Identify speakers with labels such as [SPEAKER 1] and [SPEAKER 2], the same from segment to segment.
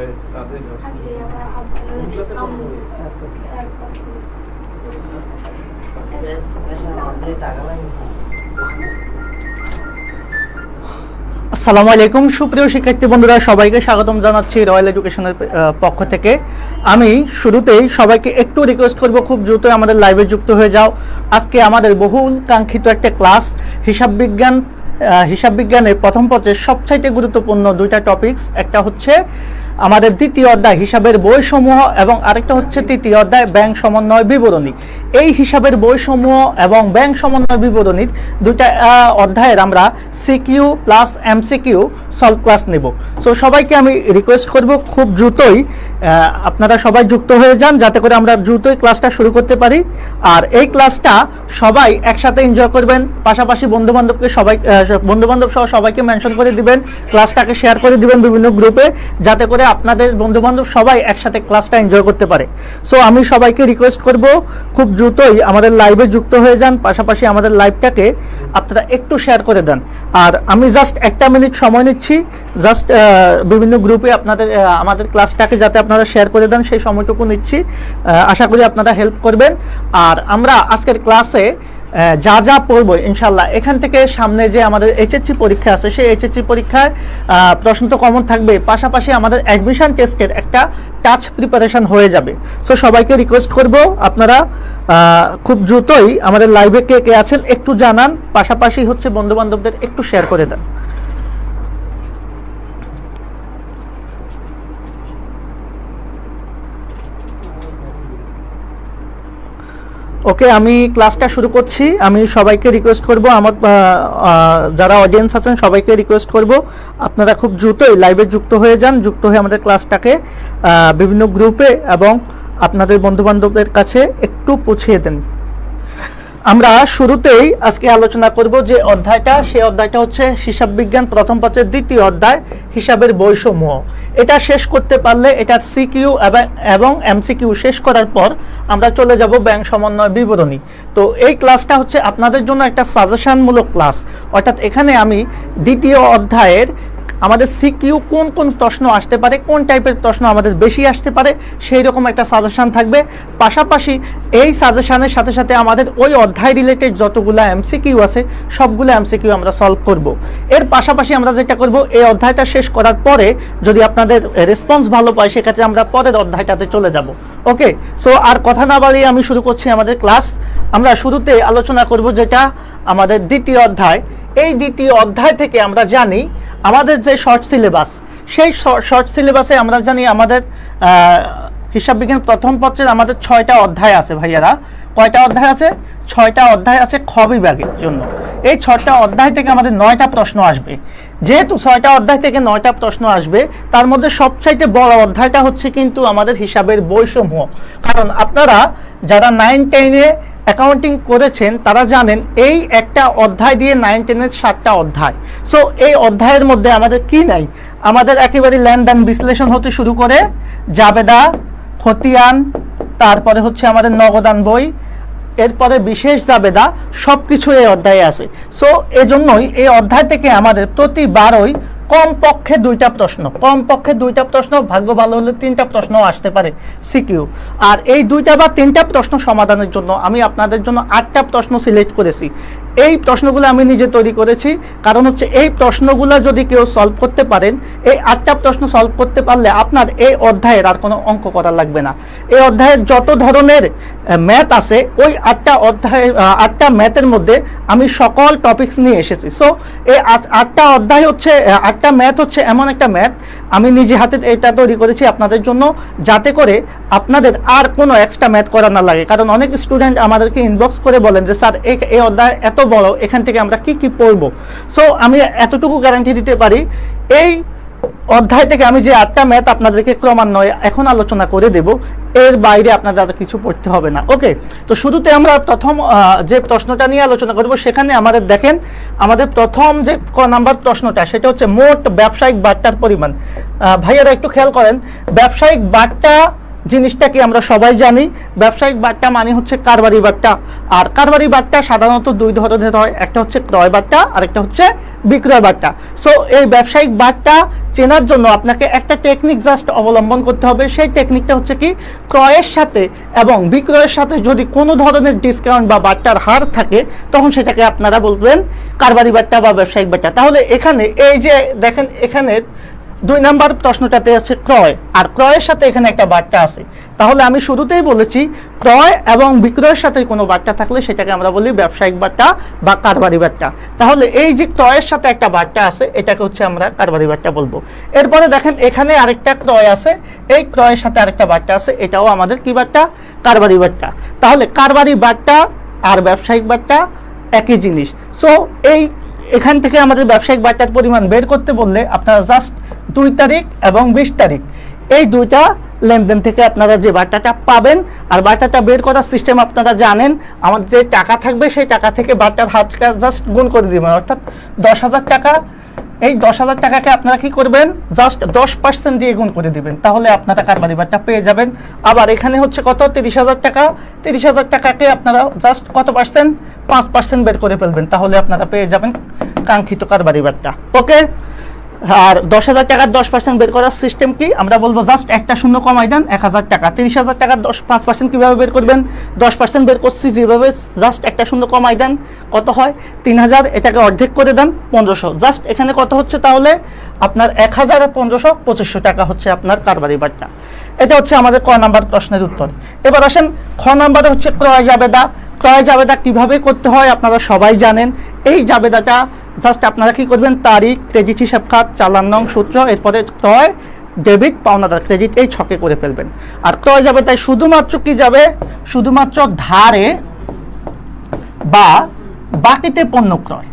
[SPEAKER 1] আসসালামু আলাইকুম সুপ্রিয় শিক্ষার্থী বন্ধুরা, সবাইকে স্বাগতম জানাচ্ছি রয়্যাল এডুকেশনের পক্ষ থেকে। আমি শুরুতেই সবাইকে একটু রিকোয়েস্ট করব, খুব দ্রুত আমাদের লাইভে যুক্ত হয়ে যাও। আজকে আমাদের বহুল কাঙ্ক্ষিত একটা ক্লাস, হিসাব বিজ্ঞানের প্রথম পত্রের সবচাইতে গুরুত্বপূর্ণ দুইটা টপিকস। একটা হচ্ছে আমাদের দ্বিতীয় অধ্যায় হিসাবের বইসমূহ এবং আরেকটা হচ্ছে তৃতীয় অধ্যায় ব্যাংক সমন্বয় বিবরণী। এই হিসাবের বইসমূহ এবং ব্যাংক সমন্বয় বিবরণীর দুইটা অধ্যায়ের আমরা CQ plus MCQ solve class নেব। সো সবাইকে আমি রিকোয়েস্ট করব খুব দ্রুতই আপনারা সবাই যুক্ত হয়ে যান, যাতে করে আমরা দ্রুতই ক্লাসটা শুরু করতে পারি। আর এই ক্লাসটা সবাই একসাথে এনজয় করবেন, পাশাপাশি বন্ধুবান্ধব সহ সবাইকে মেনশন করে দিবেন, ক্লাসটাকে শেয়ার করে দিবেন বিভিন্ন গ্রুপে, যাতে করে আপনাদের বন্ধুবান্ধব সবাই একসাথে ক্লাসটা এনজয় করতে পারে। সো আমি সবাইকে রিকোয়েস্ট করব খুব দ্রুতই আমাদের লাইভে যুক্ত হয়ে যান, পাশাপাশি আমাদের লাইভটাকে আপনারা একটু শেয়ার করে দেন। আর আমি জাস্ট একটা মিনিট সময় নিচ্ছি, জাস্ট বিভিন্ন গ্রুপে আমাদের ক্লাসটাকে যাতে আপনারা শেয়ার করে দেন সেই সময়টুকু নিচ্ছি। আশা করি আপনারা হেল্প করবেন। আর আমরা আজকের ক্লাসে যা যা পড়বো ইনশাল্লাহ, এখান থেকে সামনে যে আমাদের এইচএসসি পরীক্ষা আছে সেই এইচএসসি পরীক্ষায় প্রশ্ন তো কমন থাকবে, পাশাপাশি আমাদের অ্যাডমিশন টেস্টের একটা টাচ প্রিপারেশন হয়ে যাবে। সো সবাইকে রিকোয়েস্ট করব আপনারা খুব দ্রুতই আমাদের লাইভে কে কে আছেন একটু জানান, পাশাপাশি হচ্ছে বন্ধুবান্ধবদের একটু শেয়ার করে দেন। ওকে, আমি ক্লাসটা শুরু করছি। আমি সবাইকে রিকোয়েস্ট করব, আমার যারা অডিয়েন্স আছেন সবাইকে রিকোয়েস্ট করব আপনারা খুব দ্রুতই লাইভে যুক্ত হয়ে যান, যুক্ত হয়ে আমাদের ক্লাসটাকে বিভিন্ন গ্রুপে এবং আপনাদের বন্ধুবান্ধবদের কাছে একটু পৌঁছিয়ে দেন। আমরা শুরুতেই আজকে আলোচনা করব যে অধ্যায়টা, সেই অধ্যায়টা হচ্ছে হিসাব বিজ্ঞান প্রথম পত্রের দ্বিতীয় অধ্যায় হিসাবের বইসমূহ। এটা শেষ করতে পারলে এটার সিকিউ এবং এমসিকিউ শেষ করার পর আমরা চলে যাব ব্যাংক সমন্বয় বিবরণী। তো এই ক্লাসটা হচ্ছে আপনাদের জন্য একটা সাজেশনমূলক ক্লাস, অর্থাৎ এখানে আমি দ্বিতীয় অধ্যায়ের আমাদের সিকিউ কোন কোন প্রশ্ন আসতে পারে, কোন টাইপের প্রশ্ন আমাদের বেশি আসতে পারে সেই রকম একটা সাজেশন থাকবে। পাশাপাশি এই সাজেশনের সাথে সাথে আমাদের ওই অধ্যায় রিলেটেড যতগুলো এমসিকিউ আছে সবগুলো এমসিকিউ আমরা সলভ করব। এর পাশাপাশি আমরা যেটা করব, এই অধ্যায়টা শেষ করার পরে যদি আপনাদের রেসপন্স ভালো পাই সেক্ষেত্রে আমরা পরের অধ্যায়টাতে চলে যাব। ওকে, সো আর কথা না বাড়িয়ে আমি শুরু করছি আমাদের ক্লাস। আমরা শুরুতে আলোচনা করব যেটা আমাদের দ্বিতীয় অধ্যায়। এই দ্বিতীয় অধ্যায় থেকে আমরা জানি আমাদের যে শর্ট সিলেবাস, সেই শর্ট সিলেবাসে আমরা জানি আমাদের হিসাব বিজ্ঞান প্রথম পত্রের আমাদের 6টা অধ্যায় আছে। ভাইয়ারা কয়টা অধ্যায় আছে? 6টা অধ্যায় আছে খ বিভাগের জন্য। এই 6টা অধ্যায় থেকে আমাদের 9টা প্রশ্ন আসবে। যেহেতু 6টা অধ্যায় থেকে 9টা প্রশ্ন আসবে, তার মধ্যে সবচাইতে বড় অধ্যায়টা হচ্ছে কিন্তু আমাদের হিসাবের বইসমূহ। কারণ আপনারা যারা 9-10-এ অ্যাকাউন্টিং করেছেন তারা জানেন এই একটা অধ্যায় দিয়ে 9-10-এর 7টা অধ্যায়। সো এই অধ্যায়ের মধ্যে আমাদের কি নাই, আমাদের একেবারে লেনদেন বিশ্লেষণ হতে শুরু করে জাবেদা, খতিয়ান, তারপরে হচ্ছে আমাদের নগদান বই, এরপরে বিশেষ জাবেদা, সব কিছু এই অধ্যায়ে আছে। সো এজন্যই এই অধ্যায় থেকে আমাদের প্রতিবারই কমপক্ষে 2টা প্রশ্ন, ভাগ্য ভালো হলে 3টা প্রশ্ন আসতে পারে সিকিউ। আর এই 2টা বা 3টা প্রশ্ন সমাধানের জন্য আমি আপনাদের জন্য 8টা প্রশ্ন সিলেক্ট করেছি। এই প্রশ্নগুলো আমি নিজে তৈরি করেছি, কারণ হচ্ছে এই প্রশ্নগুলো যদি কেউ সলভ করতে পারেন, এই 8টা প্রশ্ন সলভ করতে পারলে আপনার এই অধ্যায়ের আর কোনো অঙ্ক করা লাগবে না। এই অধ্যায়ের যত ধরনের ম্যাথ আছে ওই 8টা ম্যাথের মধ্যে আমি সকল টপিকস নিয়ে এসেছি। সো এই 8টা অধ্যায় হচ্ছে, 8টা ম্যাথ হচ্ছে এমন একটা ম্যাথ আমি নিজে হাতে এটা তৈরি করেছি আপনাদের জন্য, যাতে করে আপনাদের আর কোনো এক্সট্রা ম্যাথ করা না লাগে। কারণ অনেক স্টুডেন্ট আমাদেরকে ইনবক্স করে বলেন যে স্যার এই অধ্যায় এত বড়, এখান থেকে আমরা কি কি পড়বো। সো আমি এতটুকু গ্যারান্টি দিতে পারি, এই অধ্যায় থেকে আমি যে 8টা ম্যাথ আপনাদেরকে ক্রমান্বয়ে এখন আলোচনা করে দেব, এর বাইরে আপনাদের আর কিছু পড়তে হবে না। ওকে, তো শুরুতে আমরা প্রথম যে প্রশ্নটা নিয়ে আলোচনা করব, সেখানে আমাদের দেখেন আমাদের প্রথম যে নাম্বার প্রশ্নটা সেটা হচ্ছে মোট ব্যবসায়িক বাট্টার পরিমাণ। ভাইয়ারা একটু খেয়াল করেন, ব্যবসায়িক বাট্টা জিনিসটা কি আমরা সবাই জানি। ব্যবসায়িক বাট্টা মানে হচ্ছে কারবারি বাট্টা। আর কারবারি বাট্টা সাধারণত দুই ধরনের হয়, একটা হচ্ছে ক্রয় বাট্টা আর একটা হচ্ছে বিক্রয় বাট্টা। সো এই ব্যবসায়িক বাট্টা চেনার জন্য আপনাকে একটা টেকনিক জাস্ট অবলম্বন করতে হবে। সেই টেকনিকটা হচ্ছে কি, ক্রয়ের সাথে এবং বিক্রয়ের সাথে যদি কোনো ধরনের ডিসকাউন্ট বা বাট্টার হার থাকে তখন সেটাকে আপনারা বলবেন কারবারি বাট্টা বা ব্যবসায়িক বাট্টা। তাহলে এখানে এই যে দেখেন, এখানে 2 নাম্বার প্রশ্নটাতে আছে ক্রয়, আর ক্রয়ের সাথে এখানে একটা বাট্টা আছে। তাহলে আমি শুরুতেই বলেছি ক্রয় এবং বিক্রয়ের সাথে কোনো বাট্টা থাকলে সেটাকে আমরা বলি ব্যবসায়িক বাট্টা বা কারবারি বাট্টা। তাহলে এই যে ক্রয়ের সাথে একটা বাট্টা আছে এটাকে হচ্ছে আমরা কারবারি বাট্টা বলবো। এরপরে দেখেন এখানে আরেকটা ক্রয় আছে, এই ক্রয়ের সাথে আরেকটা বাট্টা আছে, এটাও আমাদের কি বাট্টা? কারবারি বাট্টা। তাহলে কারবারি বাট্টা আর ব্যবসায়িক বাট্টা একই জিনিস। সো এখান থেকে আমাদের ব্যবসায়িক বাট্টার পরিমাণ বের করতে বললে আপনারা জাস্ট 2 তারিখ এবং 20 তারিখ এই দুইটা লেনদেন থেকে আপনারা যে বাট্টাটা পাবেন, আর বাট্টাটা বের করার সিস্টেম আপনারা জানেন, আমাদের যে টাকা থাকবে সেই টাকা থেকে বাট্টার হারটা জাস্ট গুণ করে দিবেন, অর্থাৎ 10,000 টাকা। এই 10,000 টাকাকে আপনারা কি করবেন? জাস্ট 10% দিয়ে গুণ করে দিবেন, তাহলে আপনারা কারবারি বাট্টা পেয়ে যাবেন। আবার এখানে হচ্ছে কত? 30,000 টাকা। 30,000 টাকাকে আপনারা জাস্ট কত পার্সেন্ট? 5% বের করে ফেলবেন, তাহলে আপনারা পেয়ে যাবেন কাঙ্ক্ষিত কারবারি বাট্টা। ওকে, আর 10,000 টাকার 10% বের করার সিস্টেম কি? আমরা বলবো জাস্ট একটা শূন্য কমাই দেন, 1,000 টাকা। 30,000 টাকার 5% কিভাবে বের করবেন? 10% বের করছি যেভাবে, জাস্ট একটা শূন্য কমাই দেন, কত হয়? 3,000। এটাকে অর্ধেক করে দেন, 1,500। জাস্ট এখানে কত হচ্ছে তাহলে? আপনার 1,000 আর 1,500, 2,500 টাকা হচ্ছে আপনার কারবারি বাট্টা। এটা হচ্ছে আমাদের ক নাম্বার প্রশ্নের উত্তর। এবার আসেন খ নাম্বারে হচ্ছে ক্রয় জাবেদা। ক্রয় জাবেদা কিভাবে করতে হয় আপনারা সবাই জানেন। এই জাবেদাটা জাস্ট আপনারা কি করবেন? তারিখ, ক্রেডিট হিসাব খাত, চালান নং, সূত্র, এরপরে ক্রয়, ডেবিট, পাওনাদার, ক্রেডিট, এই ছকে করে ফেলবেন। আর ক্রয় যাবে তাই শুধুমাত্র কি যাবে? শুধুমাত্র ধারে বা বাকিতে পণ্য ক্রয়,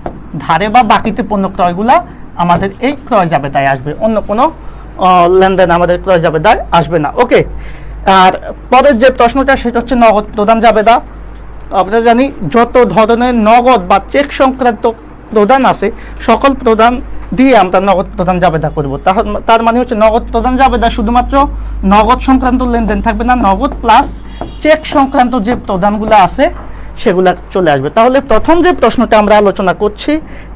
[SPEAKER 1] ধারে বা বাকিতে পণ্য ক্রয়গুলা আমাদের এই ক্রয় যাবে তাই আসবে, অন্য কোনো লেনদেন আমাদের ক্রয় যাবে তাই আসবে না। ওকে, আর পরের যে প্রশ্নটা সেটা হচ্ছে নগদ প্রদান জাবেদা। আমরা জানি যত ধরনের নগদ বা চেক সংক্রান্ত প্রদান আছে সকল প্রদান দিয়ে আমরা নগদ প্রদান জাবেদা করব। তার মানে হচ্ছে নগদ প্রদান জাবেদা শুধুমাত্র নগদ সংক্রান্ত লেনদেন থাকবে না, নগদ প্লাস চেক সংক্রান্ত যে প্রদানগুলো আছে সেগুলা চলে আসবে। তাহলে প্রথম যে প্রশ্নটা আমরা আলোচনা করছি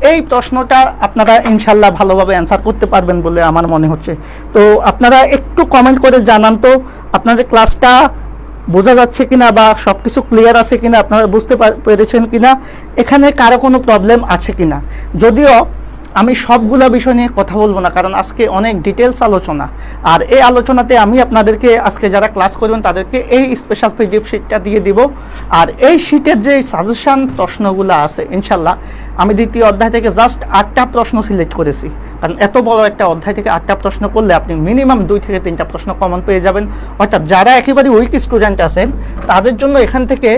[SPEAKER 1] এই প্রশ্নটা আপনারা ইনশাল্লাহ ভালোভাবে অ্যান্সার করতে পারবেন বলে আমার মনে হচ্ছে। তো আপনারা একটু কমেন্ট করে জানান তো আপনাদের ক্লাসটা বোঝা যাচ্ছে কিনা বা সব কিছু ক্লিয়ার আছে কিনা, আপনারা বুঝতে পেরেছেন কিনা, এখানে কারো কোনো প্রবলেম আছে কিনা। যদিও আমি সবগুলা বিষয় নিয়ে কথা বলবো না, কারণ আজকে অনেক ডিটেলস আলোচনা, আর এই আলোচনাতে আমি আপনাদেরকে আজকে যারা ক্লাস করবেন তাদেরকে এই স্পেশাল পিডিএফ শিটটা দিয়ে দিব। আর এই শিটের যে সাজেশন প্রশ্নগুলো আছে ইনশাল্লাহ আমি দ্বিতীয় অধ্যায় থেকে জাস্ট 8টা প্রশ্ন সিলেক্ট করেছি, কারণ এত বড় একটা অধ্যায় থেকে 8টা প্রশ্ন করলে আপনি মিনিমাম 2 থেকে 3টা প্রশ্ন কমন পেয়ে যাবেন। অর্থাৎ যারা একেবারে উইক স্টুডেন্ট আছেন তাদের জন্য এখান থেকে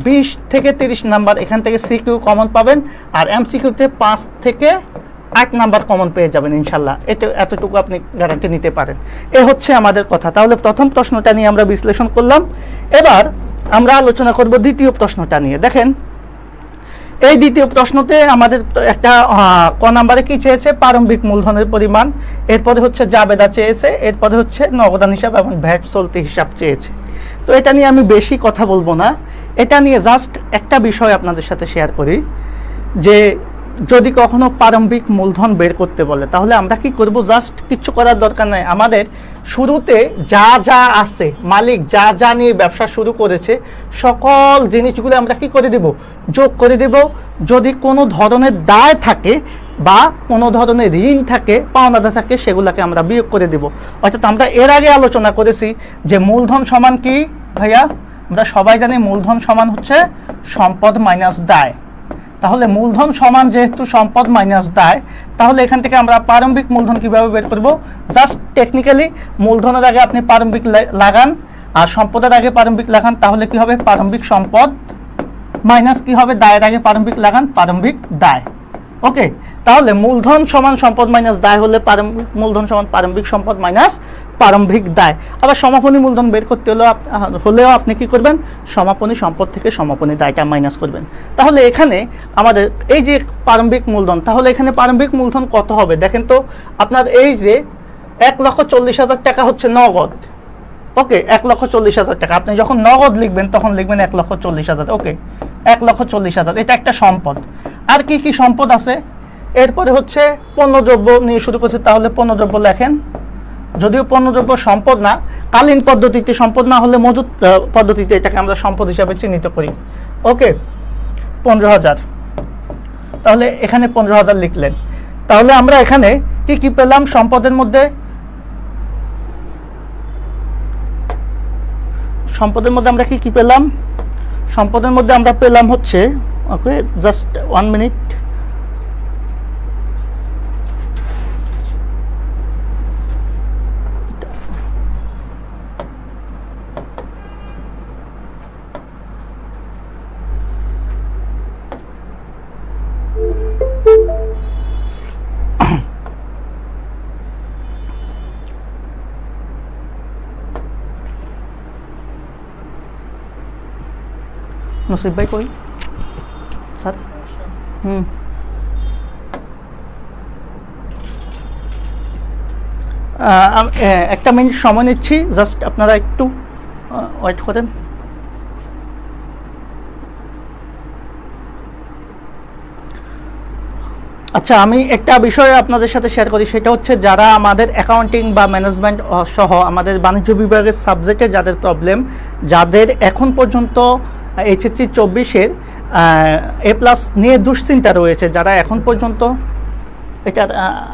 [SPEAKER 1] 20 থেকে 30 নাম্বার এখান থেকে সিকিউ কমন পাবেন, আর এমসিকিউতে 5 থেকে 8 নাম্বার কমন পেয়ে যাবেন ইনশাল্লাহ। এতটুকু আপনি গ্যারান্টি নিতে পারেন। এ হচ্ছে আমাদের কথা। তাহলে প্রথম প্রশ্নটা নিয়ে আমরা বিশ্লেষণ করলাম। এবার আমরা আলোচনা করব দ্বিতীয় প্রশ্নটা নিয়ে। দেখেন এই দ্বিতীয় প্রশ্নতে আমাদের একটা ক নাম্বারে কি চেয়েছে? প্রারম্ভিক মূলধনের পরিমাণ, এরপরে হচ্ছে জাবেদা চেয়েছে, এরপরে হচ্ছে নগদান হিসাব এবং ভ্যাট চলতি হিসাব চেয়েছে। তো এটা নিয়ে আমি বেশি কথা বলবো না, এটা নিয়ে জাস্ট একটা বিষয় আপনাদের সাথে শেয়ার করি যে যদি কখনো প্রারম্ভিক মূলধন বের করতে বলে তাহলে আমরা কি করব? জাস্ট কিছু করার দরকার নাই, আমাদের শুরুতে যা যা আছে, মালিক যা যা নিয়ে ব্যবসা শুরু করেছে সকল জিনিসগুলো আমরা কি করে দেব? যোগ করে দেব। যদি কোনো ধরনের দায় থাকে বা কোনো ধরনের ঋণ থাকে, পাওনাদার থাকে, সেগুলোকে আমরা বিয়োগ করে দেব। অর্থাৎ আমরা এর আগে আলোচনা করেছি যে মূলধন সমান কি ভাইয়া? আমরা সবাই জানি মূলধন সমান হচ্ছে সম্পদ মাইনাস দায়। তাহলে মূলধন সমান যেহেতু সম্পদ মাইনাস দায়, তাহলে এখান থেকে আমরা প্রারম্ভিক মূলধন কিভাবে বের করব? জাস্ট টেকনিক্যালি মূলধনের আগে আপনি প্রারম্ভিক লাগান আর সম্পদের আগে প্রারম্ভিক লাগান, তাহলে কি হবে? প্রারম্ভিক সম্পদ মাইনাস কি হবে? দায়ের আগে প্রারম্ভিক লাগান, প্রারম্ভিক দায়। ওকে, তাহলে মূলধন সমান সম্পদ মাইনাস দায় হলে মূলধন সমান প্রারম্ভিক সম্পদ মাইনাস প্রারম্ভিক দায়। আবার সমাপনী মূলধন বের করতে হলেও আপনি কি করবেন? সমাপনী সম্পদ থেকে সমাপনী দায়টা মাইনাস করবেন। তাহলে এখানে আমাদের এই যে প্রারম্ভিক মূলধন, তাহলে এখানে প্রারম্ভিক মূলধন কত হবে? দেখেন তো, আপনার এই যে 1,40,000 টাকা হচ্ছে নগদ। ওকে, 1,40,000 টাকা। আপনি যখন নগদ লিখবেন তখন লিখবেন 1,40,000। ওকে, 1,40,000, এটা একটা সম্পদ। আর কি কি সম্পদ আছে? এরপরে হচ্ছে পণ্যদ্রব্য নিয়ে শুরু করছে, তাহলে পণ্যদ্রব্য লেখেন। যদিও পণ্যদ্রব্য সম্পদ না, কালীন পদ্ধতিতে সম্পদ না হলে মজুদ পদ্ধতিতে এটাকে আমরা সম্পদ হিসাবে চিহ্নিত করি। ওকে, 15,000, তাহলে এখানে 15,000 লিখলেন। তাহলে আমরা এখানে কি কি পেলাম সম্পদের মধ্যে? সম্পদের মধ্যে আমরা কি কি পেলাম? সম্পদের মধ্যে আমরা পেলাম হচ্ছে, ওকে জাস্ট 1 মিনিট, নসিব ভাই কই স্যার? একটা মিনিট সময় নিচ্ছি, জাস্ট আপনারা একটু ওয়েট করেন। আচ্ছা, আমি একটা বিষয় আপনাদের সাথে শেয়ার করি, সেটা হচ্ছে যারা আমাদের অ্যাকাউন্টিং বা ম্যানেজমেন্ট সহ আমাদের বাণিজ্য বিভাগের সাবজেক্টে যাদের প্রবলেম, যাদের এখন পর্যন্ত এইচএসসি 24-এর A+ নিয়ে দুশ্চিন্তা রয়েছে, যারা এখন পর্যন্ত, এটা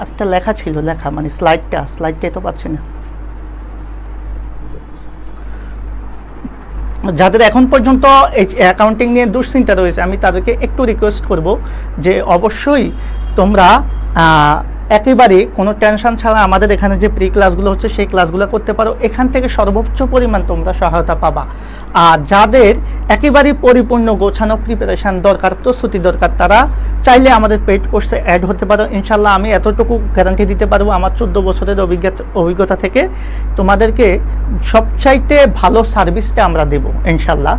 [SPEAKER 1] একটা লেখা ছিল, লেখা মানে স্লাইডটাই তো পাচ্ছি না, যাদের এখন পর্যন্ত অ্যাকাউন্টিং নিয়ে দুশ্চিন্তা রয়েছে, আমি তাদেরকে একটু রিকোয়েস্ট করব যে অবশ্যই তোমরা একেবারে কোনো টেনশন ছাড়া আমাদের এখানে যে প্রি ক্লাসগুলো হচ্ছে সেই ক্লাসগুলো করতে পারো। এখান থেকে সর্বোচ্চ পরিমাণ তোমরা সহায়তা পাবা। আর যাদের একেবারেই পরিপূর্ণ গোছানো প্রিপারেশান দরকার, প্রস্তুতি দরকার, তারা চাইলে আমাদের পেইড কোর্সে অ্যাড হতে পারো। ইনশাল্লাহ আমি এতটুকু গ্যারান্টি দিতে পারবো আমার 14 বছরের অভিজ্ঞতা থেকে, তোমাদেরকে সবচাইতে ভালো সার্ভিসটা আমরা দেব ইনশাল্লাহ।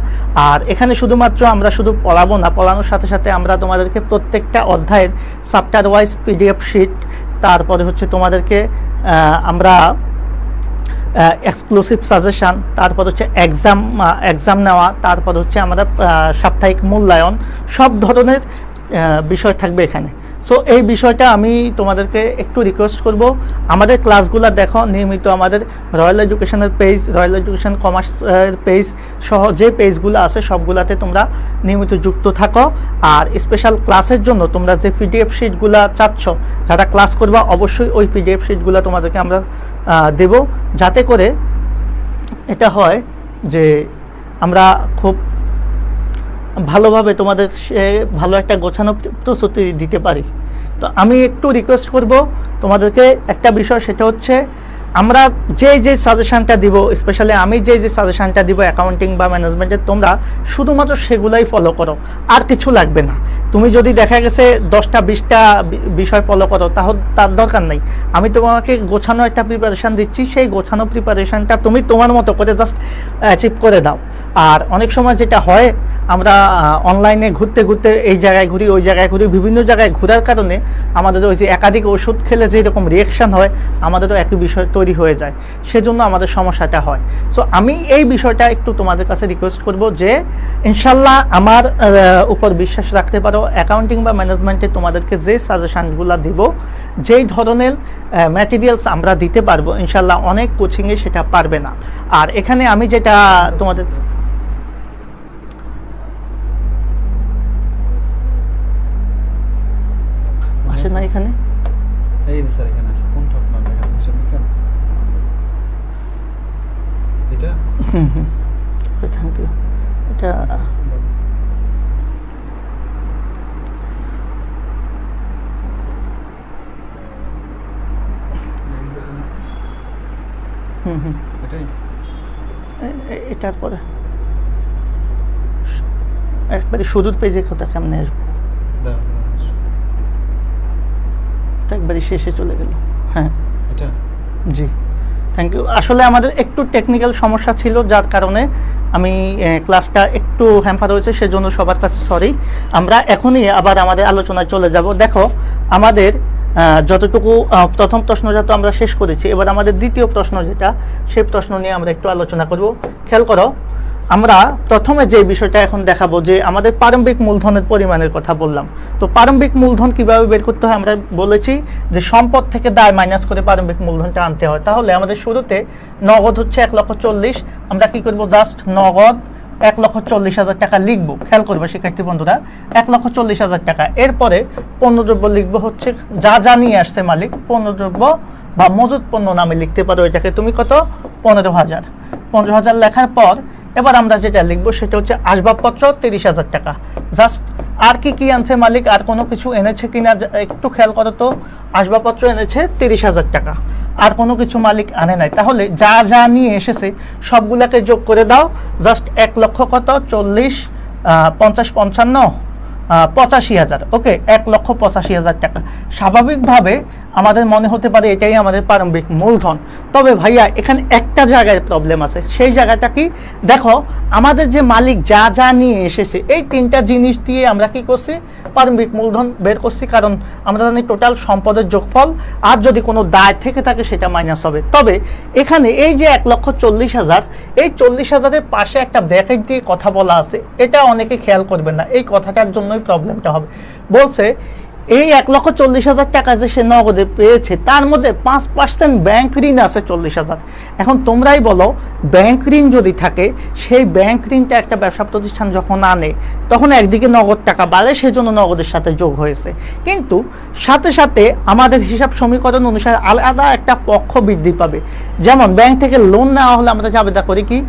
[SPEAKER 1] আর এখানে শুধুমাত্র আমরা শুধু পড়াবো না, পড়ানোর সাথে সাথে আমরা তোমাদেরকে প্রত্যেকটা অধ্যায়ের চ্যাপ্টার ওয়াইজ PDF শিট, তারপরে হচ্ছে তোমাদেরকে আমরা এক্সক্লুসিভ সাজেশান, তারপর হচ্ছে এক্সাম নেওয়া, তারপর হচ্ছে আমরা সাপ্তাহিক মূল্যায়ন, সব ধরনের বিষয় থাকবে এখানে। সো এই বিষয়টা আমি তোমাদেরকে একটু রিকোয়েস্ট করব, আমাদের ক্লাসগুলো দেখো নিয়মিত, আমাদের রয়্যাল এডুকেশনের পেজ, রয়্যাল এডুকেশন কমার্সের পেজ সহ যে পেজগুলো আছে সবগুলাতে তোমরা নিয়মিত যুক্ত থাকো। আর স্পেশাল ক্লাসের জন্য তোমরা যে PDF শিটগুলো চাচ্ছ, যারা ক্লাস করবা অবশ্যই ওই PDF শিটগুলো তোমাদেরকে আমরা দেব, যাতে করে এটা হয় যে আমরা খুব ভালোভাবে তোমাদের ভালো একটা গোছানো প্রস্তুতি দিতে পারি। তো আমি একটু রিকোয়েস্ট করব তোমাদেরকে একটা বিষয়, সেটা হচ্ছে আমরা যে সাজেশনটা দিব, স্পেশালি আমি যে সাজেশনটা দিব অ্যাকাউন্টিং বা ম্যানেজমেন্টের, তোমরা শুধুমাত্র সেগুলাই ফলো করো, আর কিছু লাগবে না। তুমি যদি দেখা গেছে 10টা 20টা বিষয় ফলো করো, তার দরকার নেই। আমি তোমাকে গোছানো একটা প্রিপারেশান দিচ্ছি, সেই গোছানো প্রিপারেশানটা তুমি তোমার মতো করে জাস্ট অ্যাচিভ করে দাও। আর অনেক সময় যেটা হয়, আমরা অনলাইনে ঘুরতে ঘুরতে এই জায়গায় ঘুরি, ওই জায়গায় ঘুরি, বিভিন্ন জায়গায় ঘোরার কারণে আমাদের ওই যে একাধিক ওষুধ খেলে যে এরকম রিয়াকশান হয়, আমাদেরও একই বিষয় তৈরি হয়ে যায়, সেজন্য আমাদের সমস্যাটা হয়। সো আমি এই বিষয়টা একটু তোমাদের কাছে রিকোয়েস্ট করব যে ইনশাল্লাহ আমার উপর বিশ্বাস রাখতে পারো, অ্যাকাউন্টিং বা ম্যানেজমেন্টে তোমাদেরকে যে সাজেশানগুলো দিব, যেই ধরনের ম্যাটেরিয়ালস আমরা দিতে পারবো, ইনশাল্লাহ অনেক কোচিংয়ে সেটা পারবে না। আর এখানে আমি যেটা তোমাদের আসে না, এখানে
[SPEAKER 2] এই স্যার এখানে আছে, কোনটা আপনার দেখা যাচ্ছে কেন এটা?
[SPEAKER 1] Thank you. এটা
[SPEAKER 2] এটাই,
[SPEAKER 1] এটার পরে একবারে শুরুর পেজে কথা কেমনে আসবো, একবারে শেষে চলে গেল। হ্যাঁ
[SPEAKER 2] এটা
[SPEAKER 1] জি, থ্যাংক ইউ। আসলে আমাদের একটু টেকনিক্যাল সমস্যা ছিল, যার কারণে আমি ক্লাসটা একটু হ্যাম্পার হয়েছে, সেজন্য সবার কাছে সরি। আমরা এখনই আবার আমাদের আলোচনায় চলে যাব। দেখো আমাদের যতটুকু প্রথম প্রশ্নটা তো আমরা শেষ করেছি, এবার আমাদের দ্বিতীয় প্রশ্ন যেটা, সেই প্রশ্ন নিয়ে আমরা একটু আলোচনা করব। খেয়াল করো, আমরা প্রথমে যে বিষয়টা এখন দেখাবো যে আমাদের প্রারম্ভিক মূলধনের পরিমাণের কথা বললাম। তো প্রারম্ভিক মূলধন কিভাবে বের করতে হয় আমরা বলেছি যে সম্পদ থেকে দায় মাইনাস করে প্রারম্ভিক মূলধনটা আনতে হয়। তাহলে আমাদের শুরুতে নগদ হচ্ছে 1,40,000, আমরা কি করব জাস্ট নগদ 1,40,000 টাকা লিখবো। খেয়াল করবে শিক্ষার্থী বন্ধুরা, 1,40,000 টাকা। এরপরে পণ্যদ্রব্য লিখবো হচ্ছে যা যা নিয়ে আসছে মালিক, পণ্যদ্রব্য বা মজুদ পণ্য নামে লিখতে পারো এটাকে তুমি কত, 15,000। 15,000 লেখার পর এবার আমরা যেটা লিখবো সেটা হচ্ছে আসবাবপত্র 30,000 টাকা। জাস্ট আর কি কি আনছে মালিক, আর কোনো কিছু এনেছে কিনা একটু খেয়াল করো তো। আসবাবপত্র এনেছে 30,000 টাকা, আর কোনো কিছু মালিক আনে নাই। তাহলে যা যা নিয়ে এসেছে সবগুলাকে যোগ করে দাও। জাস্ট 1 লক্ষ কত, 40, 50, 55, 85,000। ওকে, 1,85,000 টাকা। স্বাভাবিকভাবে আমাদের মনে হতে পারে এটাই আমাদের প্রারম্ভিক মূলধন। তবে ভাইয়া এখানে একটা জায়গায় প্রবলেম আছে। সেই জায়গাটা কি, দেখো আমাদের যে মালিক যা যা নিয়ে এসেছে এই 3টা জিনিস দিয়ে আমরা কি করছি, প্রারম্ভিক মূলধন বের করছি। কারণ আমরা জানি টোটাল সম্পদের যোগফল, আর যদি কোনো দায় থেকে থাকে সেটা মাইনাস হবে। তবে এখানে এই যে 1,40,000, এই 40,000-এর পাশে একটা ব্র্যাকেট দিয়ে কথা বলা আছে, এটা অনেকে খেয়াল করবেন না। এই কথাটার জন্যই প্রবলেমটা হবে। বলছে এই 1,40,000 টাকা যে সে নগদে পেয়েছে তার মধ্যে 5% ব্যাংক ঋণ আছে 40,000। এখন তোমরাই বলো, ব্যাংক ঋণ যদি থাকে, সেই ব্যাংক ঋণটা একটা ব্যবসা প্রতিষ্ঠান যখন আনে তখন একদিকে নগদ টাকা বাড়ে, সেজন্য নগদের সাথে যোগ হয়েছে। কিন্তু সাথে সাথে আমাদের হিসাব সমীকরণ অনুসারে আলাদা একটা পক্ষ বৃদ্ধি পাবে। যেমন ব্যাংক থেকে লোন নেওয়া হলে আমরা জাবেদা করি কি,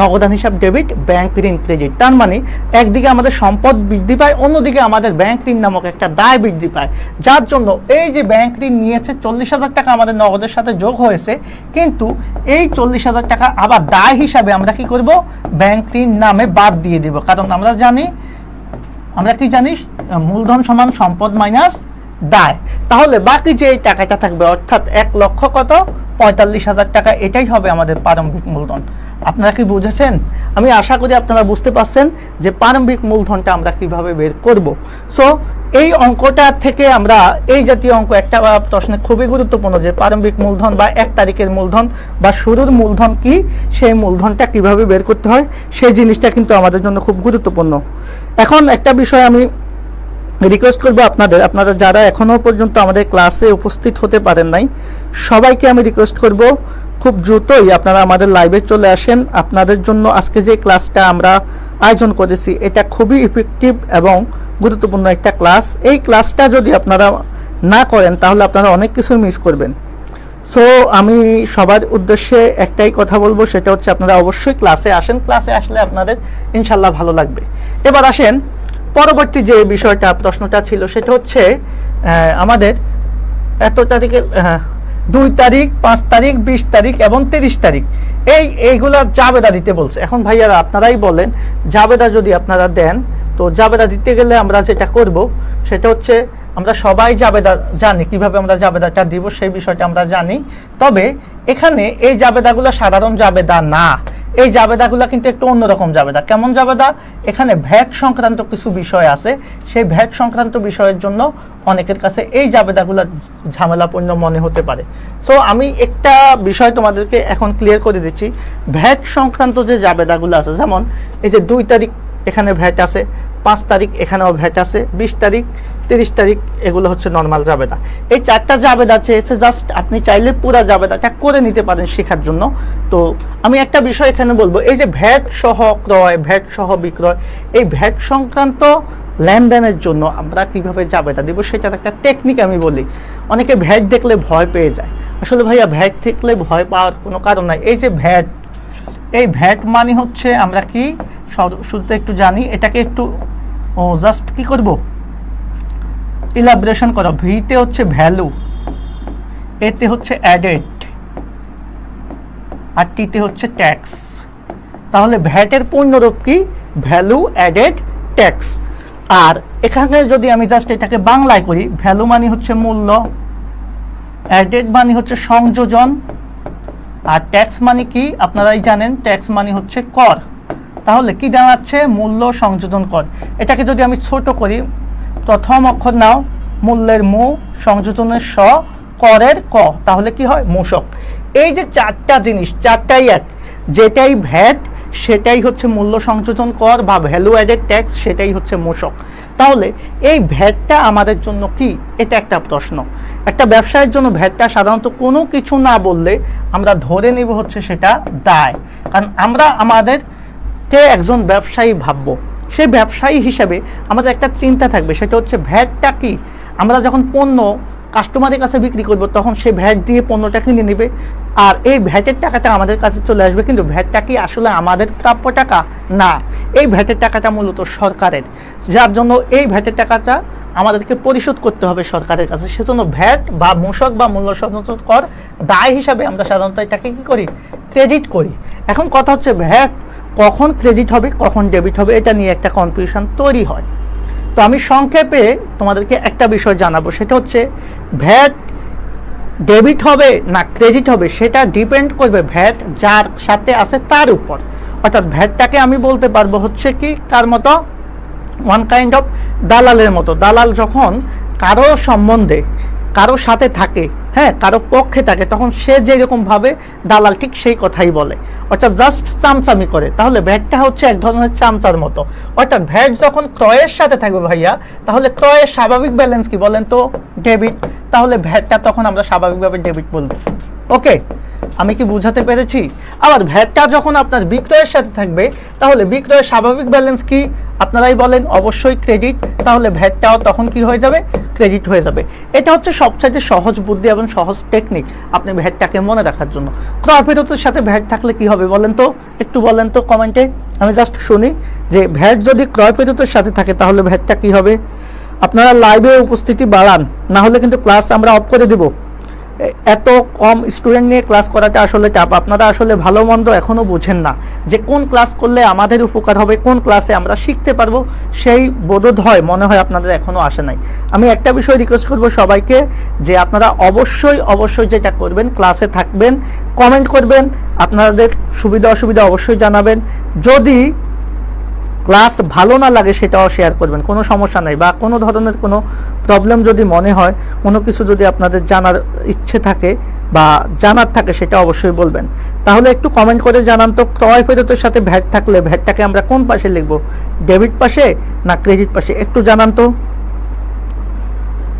[SPEAKER 1] নগদান হিসাব ডেবিট, ব্যাংক ঋণ ক্রেডিট। তার মানে একদিকে আমাদের সম্পদ বৃদ্ধি পায়, অন্যদিকে আমাদের ব্যাংক ঋণ নামক একটা দায় বৃদ্ধি পায়। যার জন্য এই যে ব্যাংক ঋণ নিয়েছে 40,000 টাকা আমাদের নগদের সাথে যোগ হয়েছে, কিন্তু এই 40,000 টাকা আবার দায় হিসাবে আমরা কি করব, ব্যাংক ঋণ নামে বাদ দিয়ে দিব। কারণ আমরা কি জানি, মূলধন সমান সম্পদ মাইনাস দায়। তাহলে বাকি যে এই টাকাটা থাকবে, অর্থাৎ 1,45,000 টাকা, এটাই হবে আমাদের প্রারম্ভিক মূলধন। আপনারা কি বুঝেছেন? আমি আশা করি আপনারা বুঝতে পারছেন যে প্রারম্ভিক মূলধনটা আমরা কিভাবে বের করব। সো এই অঙ্কটা থেকে আমরা এই জাতীয় অঙ্ক একটা প্রশ্নে খুবই গুরুত্বপূর্ণ, যে প্রারম্ভিক মূলধন বা 1 তারিখের মূলধন বা শুরুর মূলধন কি, সেই মূলধনটা কিভাবে বের করতে হয়, সেই জিনিসটা কিন্তু আমাদের জন্য খুব গুরুত্বপূর্ণ। এখন একটা বিষয় আমি রিকোয়েস্ট করবো আপনারা যারা এখনো পর্যন্ত আমাদের ক্লাসে উপস্থিত হতে পারেন নাই, সবাইকে আমি রিকোয়েস্ট করব খুব দ্রুতই আপনারা আমাদের লাইভে চলে আসেন। আপনাদের জন্য আজকে যে ক্লাসটা আমরা আয়োজন করেছি এটা খুবই ইফেক্টিভ এবং গুরুত্বপূর্ণ একটা ক্লাস। এই ক্লাসটা যদি আপনারা না করেন তাহলে আপনারা অনেক কিছু মিস করবেন। সো আমি সবার উদ্দেশ্যে একটাই কথা বলবো, সেটা হচ্ছে আপনারা অবশ্যই ক্লাসে আসেন। ক্লাসে আসলে আপনাদের ইনশাল্লাহ ভালো লাগবে। এবার আসেন পরবর্তী যে বিষয়টা, প্রশ্নটা ছিল সেটা হচ্ছে আমাদের এত তারিখে 2 তারিখ, 5 তারিখ, 20 তারিখ এবং 30 তারিখ এইগুলা জাবেদা দিতে বলছে। এখন ভাইয়ারা আপনারাই বলেন, জাবেদা যদি আপনারা দেন, তো জাবেদা দিতে গেলে আমরা যেটা করব সেটা হচ্ছে, আমরা সবাই জাবেদা জানি কিভাবে আমরা জাবেদাটা দিব, সেই বিষয়টা আমরা জানি। তবে এখানে এই জাবেদাগুলো সাধারণ জাবেদা না, এই জাবেদাগুলো কিন্তু একটু অন্যরকম জাবেদা। কেমন জাবেদা? এখানে ভ্যাট সংক্রান্ত কিছু বিষয় আছে, সেই ভ্যাট সংক্রান্ত বিষয়ের জন্য অনেকের কাছে এই জাবেদাগুলো ঝামেলাপূর্ণ মনে হতে পারে। সো আমি একটা বিষয় তোমাদেরকে এখন ক্লিয়ার করে দিচ্ছি। ভ্যাট সংক্রান্ত যে জাবেদাগুলো আছে, যেমন এই যে 2 তারিখ এখানে ভ্যাট আছে, 5 তারিখ এখানেও ভ্যাট আছে, 20 তারিখ, 30 তারিখ, এগুলো হচ্ছে নর্মাল জাবেদা। এই 4টা জাবেদা চেয়েছে, জাস্ট আপনি চাইলে পুরো জাবেদাটা করে নিতে পারেন শেখার জন্য। তো আমি একটা বিষয় এখানে বলবো, এই যে ভ্যাট সহ ক্রয়, ভ্যাট সহ বিক্রয়, এই ভ্যাট সংক্রান্ত লেনদেনের জন্য আমরা কিভাবে জাবেদা দিব সেটার একটা টেকনিক আমি বলি। অনেকে ভ্যাট দেখলে ভয় পেয়ে যায়। আসলে ভাইয়া ভ্যাট দেখলে ভয় পাওয়ার কোনো কারণ নাই। এই যে ভ্যাট, এই ভ্যাট মানে হচ্ছে আমরা কি শুরুতে একটু জানি, এটাকে একটু জাস্ট কি করব, ইলাবোরেশন করা। ভিতে হচ্ছে ভ্যালু, এতে হচ্ছে অ্যাডেড, আর টিতে হচ্ছে ট্যাক্স। তাহলে ভ্যাটের পূর্ণরূপ কি, ভ্যালু অ্যাডেড ট্যাক্স। আর এখানে যদি আমি জাস্ট এটাকে বাংলায় করি, ভ্যালু মানে হচ্ছে মূল্য, অ্যাডেড মানে হচ্ছে সংযোজন, আর ট্যাক্স মানে কি আপনারাই জানেন, ট্যাক্স মানে হচ্ছে কর। তাহলে কি দাঁড়াচ্ছে, মূল্য সংযোজন কর। এটাকে যদি আমি ছোট করি, প্রথম অক্ষর নাও, মূল্যের মু, সংযোজনের স, করের ক, তাহলে কি হয়, মূসক। এই যে 4টা জিনিস, 4টাই এক, যেটাই ভ্যাট সেটাই হচ্ছে মূল্য সংযোজন কর বা ভ্যালু অ্যাডেড ট্যাক্স, সেটাই হচ্ছে মূসক। তাহলে এই ভ্যাটটা আমাদের জন্য কি, এটা একটা প্রশ্ন। একটা ব্যবসায়ের জন্য ভ্যাটটা সাধারণত কোনো কিছু না বললে আমরা ধরে নিব হচ্ছে সেটা দায়, কারণ আমরা আমাদেরকে একজন ব্যবসায়ী ভাববো। সেই ব্যবসায়ী হিসাবে আমাদের একটা চিন্তা থাকবে, সেটা হচ্ছে ভ্যাটটা কি। আমরা যখন পণ্য কাস্টমারের কাছে বিক্রি করব তখন সেই ভ্যাট দিয়ে পণ্যটা কিনে নেবে, আর এই ভ্যাটের টাকাটা আমাদের কাছে চলে আসবে। কিন্তু ভ্যাটটা কি আসলে আমাদের প্রাপ্য টাকা? না, এই ভ্যাটের টাকাটা মূলত সরকারের, যার জন্য এই ভ্যাটের টাকাটা আমাদেরকে পরিশোধ করতে হবে সরকারের কাছে। সেজন্য ভ্যাট বা মূসক বা মূল্য সংযোজন কর দায় হিসাবে আমরা সাধারণত এটাকে কি করি, ক্রেডিট করি। এখন কথা হচ্ছে ভ্যাট কখন ক্রেডিট হবে কখন ডেবিট হবে, এটা নিয়ে একটা কনফিউশন তৈরি হয়। তো আমি সংক্ষেপে তোমাদেরকে একটা বিষয় জানাবো, সেটা হচ্ছে ভ্যাট ডেবিট হবে না ক্রেডিট হবে সেটা ডিপেন্ড করবে ভ্যাট যার সাথে আছে তার উপর। অর্থাৎ ভ্যাটটাকে আমি বলতে পারবো হচ্ছে কি কার মতো, ওয়ান কাইন্ড অফ দালালের মতো। দালাল যখন কারো সম্বন্ধে কারো সাথে থাকে, হ্যাঁ, কারো পক্ষে থাকে, তখন সে যেরকম ভাবে দালাল ঠিক সেই কথাই বলে, অর্থাৎ জাস্ট চামচামি করে। তাহলে ভ্যাটটা হচ্ছে এক ধরনের চামচার মতো। অর্থাৎ ভ্যাট যখন ক্রয়ের সাথে থাকবে ভাইয়া, তাহলে ক্রয়ের স্বাভাবিক ব্যালেন্স কি বলেন তো, ডেবিট। তাহলে ভ্যাটটা তখন আমরা স্বাভাবিকভাবে ডেবিট বলবো। ওকে, আমি কি বুঝাতে পেরেছি? আবার ভ্যাটটা যখন আপনার বিক্রয়ের সাথে থাকবে, তাহলে বিক্রয়ের স্বাভাবিক ব্যালেন্স কি আপনারাই বলেন, অবশ্যই ক্রেডিট। তাহলে ভ্যাটটাও তখন কি হয়ে যাবে, ক্রেডিট হয়ে যাবে। এটা হচ্ছে সবচাইতে সহজ বুদ্ধি এবং সহজ টেকনিক আপনি ভ্যাটটাকে মনে রাখার জন্য। ক্রয় ফেরতের সাথে ভ্যাট থাকলে কি হবে বলেন তো, একটু বলেন তো কমেন্টে, আমি জাস্ট শুনি যে ভ্যাট যদি ক্রয় ফেরতের সাথে থাকে তাহলে ভ্যাটটা কি হবে। আপনারা লাইভে উপস্থিতি বাড়ান, না হলে কিন্তু ক্লাস আমরা অফ করে দিব। এত কম স্টুডেন্ট নিয়ে ক্লাস করাটা আসলে টাফ। আপনারা আসলে ভালো মন্দ এখনও বুঝেন না যে কোন ক্লাস করলে আমাদের উপকার হবে, কোন ক্লাসে আমরা শিখতে পারবো, সেই বোধোদয় মনে হয় আপনাদের এখনও আসে নাই। আমি একটা বিষয় রিকোয়েস্ট করবো সবাইকে, যে আপনারা অবশ্যই অবশ্যই যেটা করবেন, ক্লাসে থাকবেন, কমেন্ট করবেন, আপনাদের সুবিধা অসুবিধা অবশ্যই জানাবেন। যদি ক্লাস ভালো না লাগে সেটাও শেয়ার করবেন, কোনো সমস্যা নেই। বা কোনো ধরনের কোনো প্রবলেম যদি মনে হয়, কোনো কিছু যদি আপনাদের জানার ইচ্ছে থাকে বা জানার থাকে, সেটা অবশ্যই বলবেন। তাহলে একটু কমেন্ট করে জানান তো, ক্রয় ফেরতের সাথে ভ্যাট থাকলে ভ্যাটটাকে আমরা কোন পাশে লিখব, ডেবিট পাশে না ক্রেডিট পাশে, একটু জানান তো।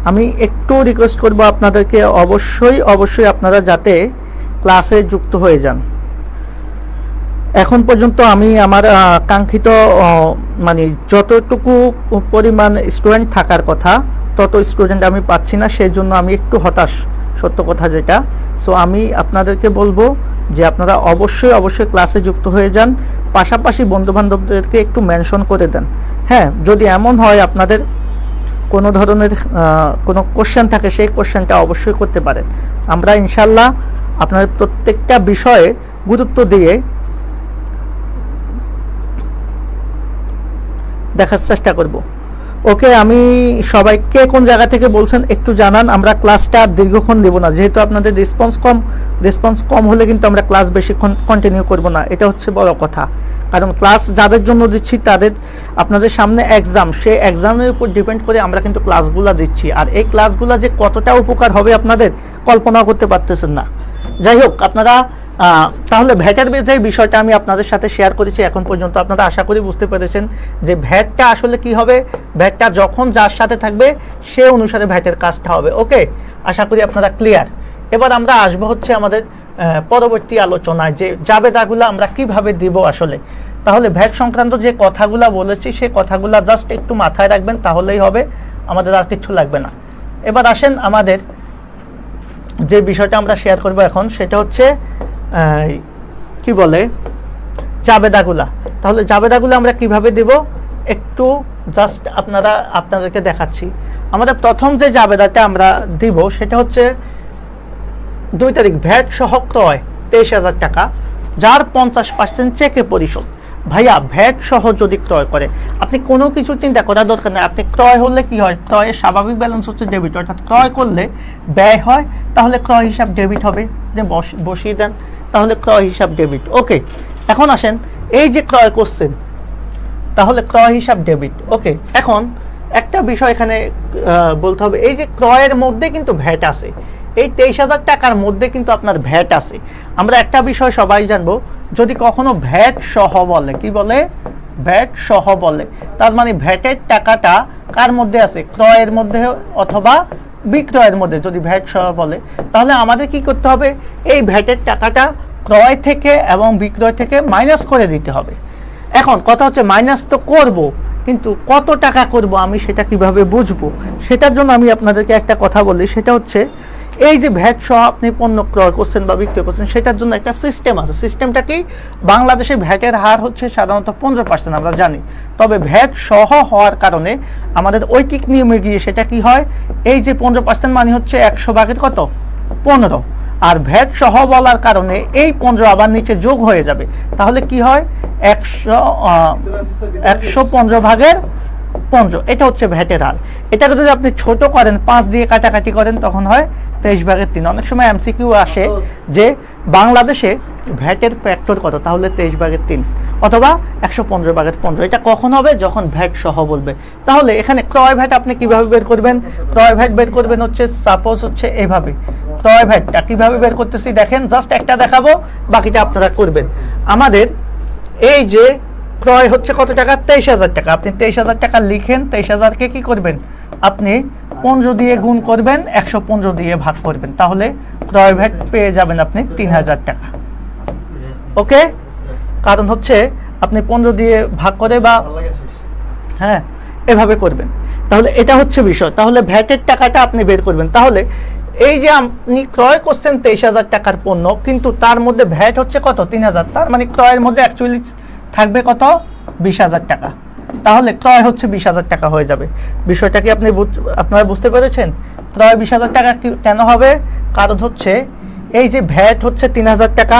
[SPEAKER 1] আমি একটু রিকোয়েস্ট করব আপনাদেরকে, অবশ্যই অবশ্যই আপনারা যাতে ক্লাসে যুক্ত হয়ে যান। এখন পর্যন্ত আমি আমার কাঙ্ক্ষিত মানে যতটুকু পরিমাণ স্টুডেন্ট থাকার কথা তত স্টুডেন্ট আমি পাচ্ছি না, সেই জন্য আমি একটু হতাশ, সত্য কথা যেটা। সো আমি আপনাদেরকে বলবো যে আপনারা অবশ্যই অবশ্যই ক্লাসে যুক্ত হয়ে যান, পাশাপাশি বন্ধুবান্ধবদেরকে একটু মেনশন করে দেন। হ্যাঁ, যদি এমন হয় আপনাদের কোনো ধরনের কোনো কোশ্চেন থাকে, সেই কোশ্চেনটা অবশ্যই করতে পারেন। আমরা ইনশাল্লাহ আপনাদের প্রত্যেকটা বিষয়ে গুরুত্ব দিয়ে দেখার চেষ্টা করব। ওকে, আমি সবাইকে কোন জায়গা থেকে বলছেন একটু জানান। আমরা ক্লাসটা দীর্ঘক্ষণ দেব না, যেহেতু আপনাদের রেসপন্স কম হলে কিন্তু আমরা ক্লাস বেশিক্ষণ কন্টিনিউ করব না, এটা হচ্ছে বড় কথা। কারণ ক্লাস যাদের জন্য দিচ্ছি তাদের, আপনাদের সামনে এক্সাম, সেই এক্সামের উপর ডিপেন্ড করে আমরা কিন্তু ক্লাসগুলো দিচ্ছি। আর এই ক্লাসগুলো যে কতটা উপকার হবে আপনাদের কল্পনা করতে পারতেছেন না। যাই হোক, আপনারা তাহলে ভ্যাটের যে বিষয়টা আমি আপনাদের সাথে শেয়ার করেছি এখন পর্যন্ত, আপনারা আশা করি বুঝতে পেরেছেন যে ভ্যাটটা আসলে কি হবে। ভ্যাটটা যখন যার সাথে থাকবে সে অনুসারে ভ্যাটের কাজটা হবে। ওকে, আশা করি আপনারা ক্লিয়ার। এবার আমরা আসবো হচ্ছে আমাদের পরবর্তী আলোচনায়, যে জাবেদাগুলো আমরা কিভাবে দিব আসলে। তাহলে ভ্যাট সংক্রান্ত যে কথাগুলো বলেছি সেই কথাগুলো জাস্ট একটু মাথায় রাখবেন, তাহলেই হবে, আমাদের আর কিছু লাগবে না। এবার আসেন আমাদের যে বিষয়টা আমরা শেয়ার করব এখন, সেটা হচ্ছে কি বলে, জাবেদাগুলা। তাহলে জাবেদাগুলো আমরা কিভাবে দেব একটু জাস্ট আপনাদেরকে দেখাচ্ছি। আমাদের প্রথম যে জাবেদাটা আমরা দিব সেটা হচ্ছে 2 তারিখ ভ্যাট সহ ক্রয় 23,000 টাকা, যার 50% চেকে পরিশোধ। ভাইয়া ভ্যাট সহ যদি ক্রয় করে, আপনি কোনো কিছু চিন্তা করার দরকার নেই। আপনি ক্রয় হলে কি হয়, ক্রয়ের স্বাভাবিক ব্যালেন্স হচ্ছে ডেবিট, অর্থাৎ ক্রয় করলে ব্যয় হয়, তাহলে ক্রয় হিসাব ডেবিট হবে, যে বসিয়ে দেন, তাহলে ক্রয় হিসাব ডেবিট। ওকে, এখন আসেন এই যে ক্রয় করছেন, তাহলে ক্রয় হিসাব ডেবিট। ওকে, এখন একটা বিষয় এখানে বলতে হবে, এই যে ক্রয়ের মধ্যে কিন্তু ভ্যাট আছে, এই 23,000 টাকার মধ্যে কিন্তু আপনার ভ্যাট আছে। আমরা একটা বিষয় সবাই জানবো যদি কখনো ভ্যাট সহ বলে, কি বলে, ভ্যাট সহ বলে, তার মানে ভ্যাটের টাকাটা কার মধ্যে আছে, ক্রয়ের মধ্যে অথবা বিক্রয়ের মধ্যে। যদি ভ্যাট সহ বলে তাহলে আমাদের কি করতে হবে, এই ভ্যাটের টাকাটা ক্রয় থেকে এবং বিক্রয় থেকে মাইনাস করে দিতে হবে। এখন কথা হচ্ছে মাইনাস তো করব, কিন্তু কত টাকা করব আমি সেটা কিভাবে বুঝবো, সেটার জন্য আমি আপনাদেরকে একটা কথা বলি, সেটা হচ্ছে এই যে ভ্যাট সহ আপনি পণ্য ক্রয় করছেন বা বিক্রয় করছেন, সেটার জন্য একটা সিস্টেম আছে। সিস্টেমটা কি, বাংলাদেশে ভ্যাটের হার হচ্ছে সাধারণত 15%, আমরা জানি। তবে ভ্যাট সহ হওয়ার কারণে আমাদের ঐকিক নিয়মে গিয়ে সেটা কি হয়, এই যে 15% মানে হচ্ছে 100 ভাগের কত, 15, আর ভ্যাট সহ বলার কারণে এই 15 আবার নিচে যোগ হয়ে যাবে। তাহলে কি হয়, 115 ভাগের 15, এটা হচ্ছে ভ্যাটের হার। এটাকে যদি আপনি ছোট করেন, 5 দিয়ে কাটাকাটি করেন, তখন হয় 23 ভাগের 3। অনেক সময় এমসিকিউ আসে যে বাংলাদেশে ভ্যাটের ফ্যাক্টর কত, তাহলে 23 ভাগের 3 অথবা 115 ভাগের 15। এটা কখন হবে, যখন ভ্যাট সহ বলবে। তাহলে এখানে ক্রয় ভ্যাট আপনি কিভাবে বের করবেন, ক্রয় ভ্যাট বের করবেন হচ্ছে সাপোজ হচ্ছে এভাবে। ক্রয় ভ্যাটটা কিভাবে বের করতেছি দেখেন, জাস্ট একটা দেখাবো, বাকিটা আপনারা করবেন। আমাদের এই যে ক্রয় হচ্ছে কত টাকা, 23,000 টাকা। আপনি 23,000 টাকা লিখেন, 23,000কে কি করবেন, আপনি 15 দিয়ে গুণ করবেন, 115 দিয়ে ভাগ করবেন, তাহলে ক্রয় ভ্যাট পেয়ে যাবেন আপনি 3,000 টাকা। ওকে, কারণ হচ্ছে আপনি 15 দিয়ে ভাগ করে বা হ্যাঁ এভাবে করবেন। তাহলে এটা হচ্ছে বিষয়। তাহলে ভ্যাটের টাকাটা আপনি বের করবেন। তাহলে এই যে আপনি ক্রয় করছেন 23,000 টাকার পণ্য, কিন্তু তার মধ্যে ভ্যাট হচ্ছে কত, 3,000, তার মানে ক্রয়ের মধ্যে অ্যাকচুয়ালি থাকবে কত, 20,000 টাকা। তাহলে ক্রয় হচ্ছে 20,000 টাকা হয়ে যাবে। বিষয়টা কি আপনারা বুঝতে পেরেছেন? ক্রয় 20,000 টাকা কেন হবে, কারণ হচ্ছে এই যে ভ্যাট হচ্ছে 3,000 টাকা,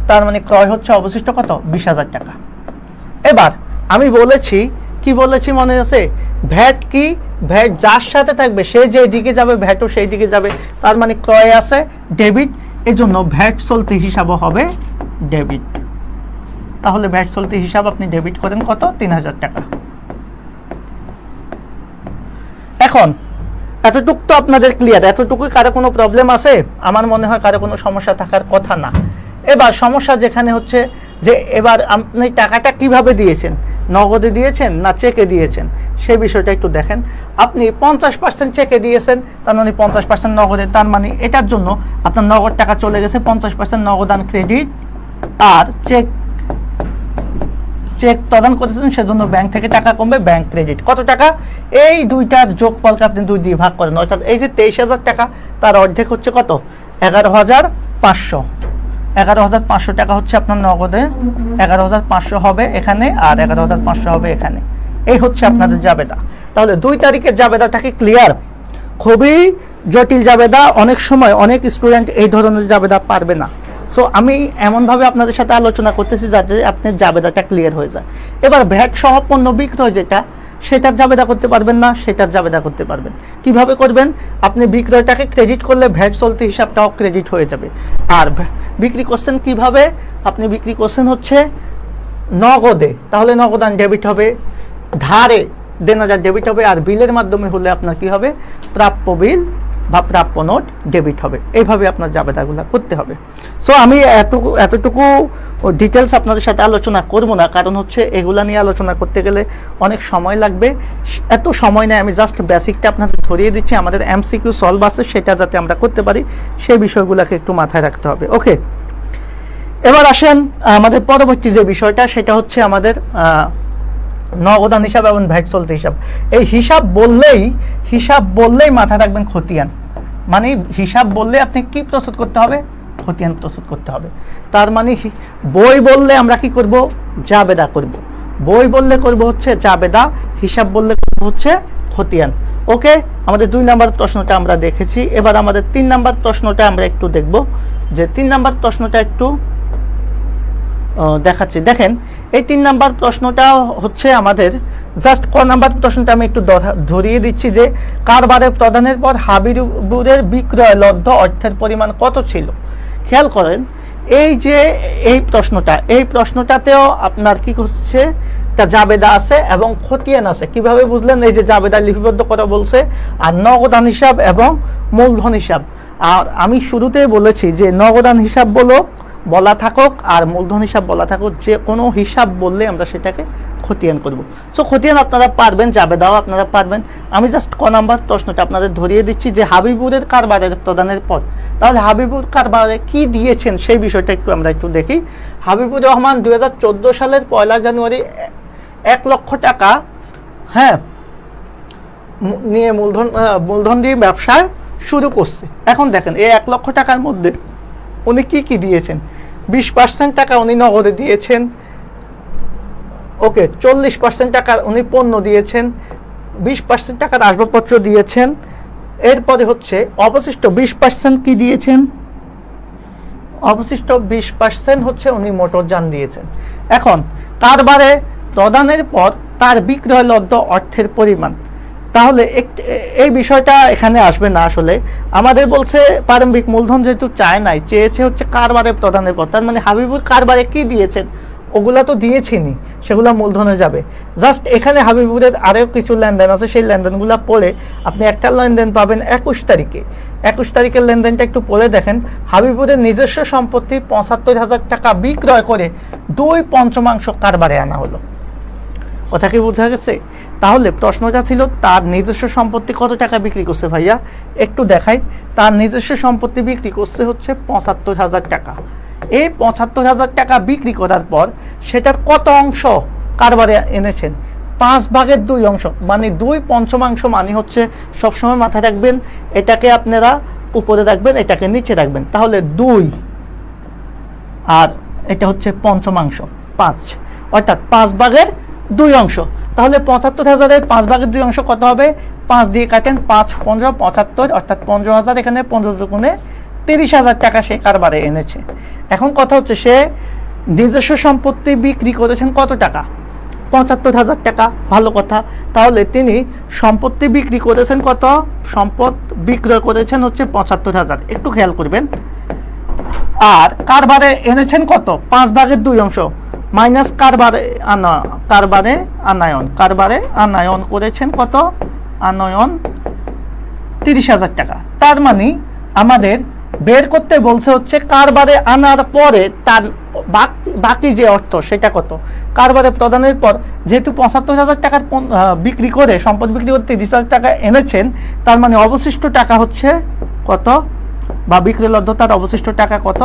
[SPEAKER 1] তার মানে ক্রয় হচ্ছে অবশিষ্ট কত, 20,000 টাকা। এবার আমি বলেছি, কি বলেছি মনে আছে, ভ্যাট কি, ভ্যাট যার সাথে থাকবে সে যে দিকে যাবে ভ্যাটও সেই দিকে যাবে, তার মানে ক্রয় আছে ডেবিট, এজন্য ভ্যাট চলতি হিসাবও হবে ডেবিট। তাহলে ভ্যাট চলতি হিসাব আপনি ডেবিট করেন কত, 3,000 টাকা। এখন এতটুকু তো আপনাদের ক্লিয়ার, এতটুকুই কারো কোনো প্রবলেম আছে? আমার মনে হয় কারো কোনো সমস্যা থাকার কথা না। এবার সমস্যা যেখানে হচ্ছে যে এবার আপনি টাকাটা কিভাবে দিয়েছেন, নগদে দিয়েছেন না চেকে দিয়েছেন, সেই বিষয়টা একটু দেখেন। আপনি 50% চেকে দিয়েছেন, তার মানে 50% নগদে, তার মানে এটার জন্য আপনার নগদ টাকা চলে গেছে, 50% নগদান ক্রেডিট, আর চেক প্রদান করেছেন সেজন্য ব্যাংক থেকে টাকা কমবে, ব্যাংক ক্রেডিট। কত টাকা, এই দুইটার যোগফলকে আপনি 2 দিয়ে ভাগ করেন, অর্থাৎ এই যে 23,000 টাকা তার অর্ধেক হচ্ছে কত, 11,500। 11,500 টাকা হচ্ছে আপনার নগদে, 11,500 হবে এখানে আর 11,500 হবে এখানে। এই হচ্ছে আপনাদের জাবেদা। তাহলে 2 তারিখের জাবেদাটাকে ক্লিয়ার? খুবই জটিল জাবেদা, অনেক সময় অনেক স্টুডেন্ট এই ধরনের জাবেদা পারবে না। সো আমি এমনভাবে আপনাদের সাথে আলোচনা করতেছি যাতে আপনার জাবেদাটা ক্লিয়ার হয়ে যায়। এবার ভ্যাট সহ পণ্য বিক্রয় যেটা, সেটার জাবেদা করতে পারবেন না, সেটার জাবেদা করতে পারবেন। কিভাবে করবেন, আপনি বিক্রয়টাকে ক্রেডিট করলে ভ্যাট চলতি হিসাবটাও ক্রেডিট হয়ে যাবে। আর বিক্রি করছেন কিভাবে, আপনি বিক্রি করছেন হচ্ছে নগদে, তাহলে নগদান ডেবিট হবে, ধারে দেনাদার ডেবিট হবে, আর বিলের মাধ্যমে হলে আপনার কি হবে, প্রাপ্য বিল বা প্রাপ্য নোট ডেবিট হবে। এইভাবে আপনার জাবেদাগুলো করতে হবে। সো আমি এতটুকু ডিটেলস আপনাদের সাথে আলোচনা করব না, কারণ হচ্ছে এগুলা নিয়ে আলোচনা করতে গেলে অনেক সময় লাগবে। এত সময় নেই, আমি জাস্ট বেসিকটা আপনাদের ধরিয়ে দিচ্ছি। আমাদের এমসিকিউ সলভ আছে, সেটা যাতে আমরা করতে পারি সেই বিষয়গুলোকে একটু মাথায় রাখতে হবে। ওকে, এবার আসেন আমাদের পরবর্তী যে বিষয়টা, সেটা হচ্ছে আমাদের নগদান হিসাব এবং ভ্যাট চলতি হিসাব। এই হিসাব বললেই মাথায় রাখবেন খতিয়ান। মানে হিসাব বললে আপনি কি প্রস্তুত করতে হবে, খতিয়ান প্রস্তুত করতে হবে। তার মানে বই বললে আমরা কি করব, জাবেদা করব। বই বললে করব হচ্ছে জাবেদা, হিসাব বললে করব হচ্ছে খতিয়ান। ওকে, আমাদের 2 নাম্বার প্রশ্নটা আমরা দেখেছি। এবার আমাদের 3 নাম্বার প্রশ্নটা আমরা একটু দেখব, যে 3 নাম্বার প্রশ্নটা একটু দেখাচ্ছি। দেখেন, এই 3 নাম্বার প্রশ্নটা হচ্ছে আমাদের জাস্ট ক নাম্বার প্রশ্নটা আমি একটু ধরিয়ে দিচ্ছি, যে কারবারে প্রদানের পর হাবিবুরের বিক্রয় লব্ধ অর্থের পরিমাণ কত ছিল। খেয়াল করেন, এই যে এই প্রশ্নটাতেও আপনার কি হচ্ছে, একটা জাবেদা আছে এবং খতিয়ান আছে। কিভাবে বুঝলেন, এই যে জাবেদা লিপিবদ্ধ করা বলছে, আর নগদান হিসাব এবং মূলধন হিসাব। আর আমি শুরুতেই বলেছি যে নগদান হিসাব বলো বলা থাকুক আর মূলধন হিসাব বলা থাকুক, যে কোনো হিসাব বললে আমরা সেটাকে খতিয়ান করব। সো খতিয়ান আপনারা পারবেন, জাবেদাও আপনারা পারবেন। আমি জাস্ট ক নাম্বার প্রশ্নটা আপনাদের ধরিয়ে দিচ্ছি যে হাবিবুরের কারবারের প্রদানের পর, তাহলে হাবিবুর কারবারে কি দিয়েছেন সেই বিষয়টা আমরা একটু দেখি। হাবিবুর রহমান 2014 সালের 1 জানুয়ারি 1 লক্ষ টাকা হ্যাঁ নিয়ে মূলধন দিয়ে ব্যবসা শুরু করছে। এখন দেখেন এই 1 লক্ষ টাকার মধ্যে উনি কি কি দিয়েছেন। 20% টাকা উনি নগদে দিয়েছেন, ওকে। 40% টাকা উনি পণ্য দিয়েছেন, 20% টাকার আসবাবপত্র দিয়েছেন। এরপরে হচ্ছে অবশিষ্ট 20% কি দিয়েছেন, অবশিষ্ট 20% হচ্ছে উনি মোটরযান দিয়েছেন। এখন কারবারে প্রদানের পর তার বিক্রয় লব্ধ অর্থের পরিমাণ, তাহলে এই বিষয়টা এখানে আসবে না। আসলে আমাদের বলছে প্রারম্ভিক মূলধন যেহেতু চায় নাই, চেয়েছে হচ্ছে কারবারে প্রদানের পর, তার মানে হাবিবুর কারবারে কি দিয়েছেন ওগুলা তো দিয়েছেনি, সেগুলা মূলধনে যাবে। জাস্ট এখানে হাবিবুরের আরও কিছু লেনদেন আছে, সেই লেনদেনগুলো পড়ে আপনি একটা লেনদেন পাবেন 21 তারিখে। 21 তারিখের লেনদেনটা একটু পড়ে দেখেন। হাবিবুরের নিজস্ব সম্পত্তি 75,000 টাকা বিক্রয় করে 2/5 কারবারে আনা হলো। কথা কি বোঝা গেছে? তাহলে প্রশ্নটা ছিল তার নিজস্ব সম্পত্তি কত টাকা বিক্রি করছে ভাইয়া, একটু দেখাই। তার নিজস্ব সম্পত্তি বিক্রি করছে হচ্ছে 75,000 টাকা। এই 75,000 টাকা বিক্রি করার পর সেটার কত অংশ কারবারে এনেছেন? 5/2 অংশ, মানে 2/5 মানে হচ্ছে সবসময় মাথায় রাখবেন, এটাকে আপনারা উপরে রাখবেন, এটাকে নিচে রাখবেন। তাহলে 2 আর এটা হচ্ছে পঞ্চমাংশ 5, অর্থাৎ 5/2 অংশ। তাহলে 75,000-এর 5/2 অংশ কত হবে? 5 দিয়ে কাটেন, 5 15 75, অর্থাৎ 15,000, এখানে 15 দুগুণে 30,000 টাকা সে কারবারে এনেছে। এখন কথা হচ্ছে সে নিজস্ব সম্পত্তি বিক্রি করেছেন কত টাকা? 75,000 টাকা। ভালো কথা। তাহলে তিনি সম্পত্তি বিক্রি করেছেন কত? সম্পদ বিক্রয় করেছেন হচ্ছে 75,000। একটু খেয়াল করবেন। আর কারবারে এনেছেন কত? 5/2 অংশ মাইনাস কারবারে আনায়ন করেছেন কত? আনয়ন 30,000 টাকা। তার মানে আমাদের বের করতে বলছে হচ্ছে কারবারে আনার পরে তার বাকি যে অর্থ সেটা কত। কারবারে প্রদানের পর যেহেতু 75,000 টাকার বিক্রি করে, সম্পদ বিক্রি করে 30,000 টাকা এনেছেন, তার মানে অবশিষ্ট টাকা হচ্ছে কত, বা বিক্রয় লব্ধতার অবশিষ্ট টাকা কত?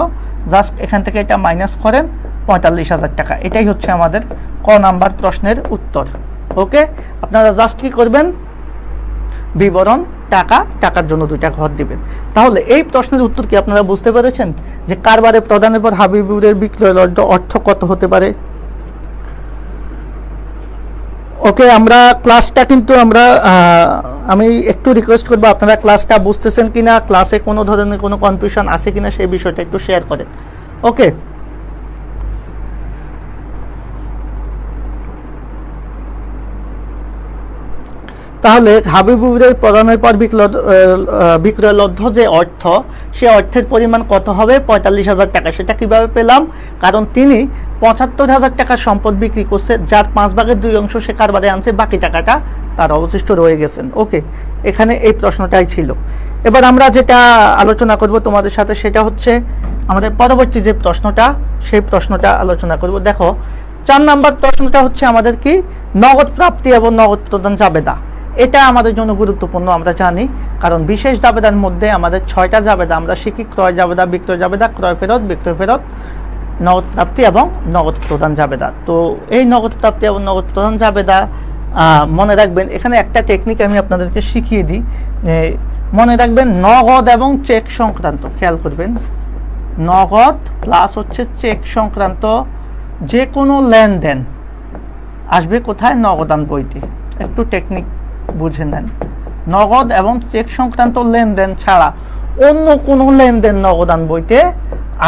[SPEAKER 1] জাস্ট এখান থেকে এটা মাইনাস করেন, 45,000 টাকা। এটাই হচ্ছে আমাদের ক নাম্বার প্রশ্নের উত্তর। ওকে, আপনারা জাস্ট কি করবেন? বিবরণ টাকার জন্য 2টা ঘর দিবেন। তাহলে এই প্রশ্নের উত্তর কি আপনারা বুঝতে পেরেছেন যে কারবারে প্রদানের পর হাবিবুরের বিক্রয় লব্ধ অর্থ কত হতে পারে? ওকে, আমরা ক্লাসটা কিন্তু আমি একটু রিকোয়েস্ট করবো আপনারা ক্লাসটা বুঝতেছেন কিনা, ক্লাসে কোনো ধরনের কোনো কনফিউশন আছে কিনা সেই বিষয়টা একটু শেয়ার করেন। ওকে, তাহলে হাবিবুরের প্রদানের পর বিক্রয় লব্ধ যে অর্থ, সে অর্থের পরিমাণ কত হবে? 45,000 টাকা। সেটা কিভাবে পেলাম? কারণ তিনি 75,000 টাকার সম্পদ বিক্রি করছে, যার 5/2 অংশ সে কারবারে আনছে, বাকি টাকাটা তার অবশিষ্ট রয়ে গেছেন। ওকে, এখানে এই প্রশ্নটাই ছিল। এবার আমরা যেটা আলোচনা করব তোমাদের সাথে সেটা হচ্ছে আমাদের পরবর্তী যে প্রশ্নটা, সেই প্রশ্নটা আলোচনা করব। দেখো 4 নাম্বার প্রশ্নটা হচ্ছে আমাদের কি? নগদ প্রাপ্তি এবং নগদ প্রদান জাবেদা। এটা আমাদের জন্য গুরুত্বপূর্ণ, আমরা জানি, কারণ বিশেষ জাবেদার মধ্যে আমাদের 6টা জাবেদা আমরা শিখি: ক্রয় জাবেদা, বিক্রয় জাবেদা, ক্রয় ফেরত, বিক্রয় ফেরত, নগদ প্রাপ্তি এবং নগদ প্রদান জাবেদা। তো এই নগদ প্রাপ্তি এবং নগদ প্রদান জাবেদা মনে রাখবেন। এখানে একটা টেকনিক আমি আপনাদেরকে শিখিয়ে দিই। মনে রাখবেন নগদ এবং চেক সংক্রান্ত, খেয়াল করবেন, নগদ প্লাস হচ্ছে চেক সংক্রান্ত যে কোনো লেনদেন আসবে কোথায়? নগদান বইতে। একটু টেকনিক বুঝে নেন। নগদ এবং চেক সংক্রান্ত লেনদেন ছাড়া অন্য কোনো লেনদেন নগদান বইতে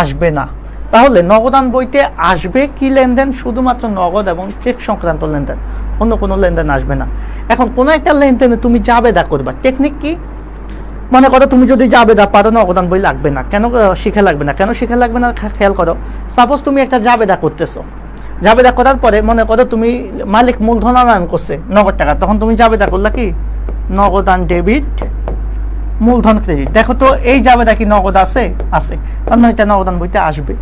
[SPEAKER 1] আসবে না। তাহলে নগদান বইতে আসবে কি লেনদেন? শুধুমাত্র নগদ এবং চেক সংক্রান্ত লেনদেন, অন্য কোনো লেনদেন আসবে না। এখন কোনো একটা লেনদেনে তুমি জাবেদা করবা, টেকনিক কি? মনে করো তুমি যদি জাবেদা পারো, নগদান বই লাগবে না। কেন শিখে লাগবে না? কেন শিখে লাগবে না খেয়াল করো। সাপোজ তুমি একটা জাবেদা করতেছো, জাবেদা করার পরে মনে করো তুমি মালিক মূলধন আনয়ন করছে নগদ টাকা, তখন তুমি জাবেদা করলা কি? নগদান ডেবিট, মূলধন ক্রেডিট। দেখো তো এই জাবেদা কি নগদ আছে? আছে, তার মানে এটা নগদান বইতে আসবে।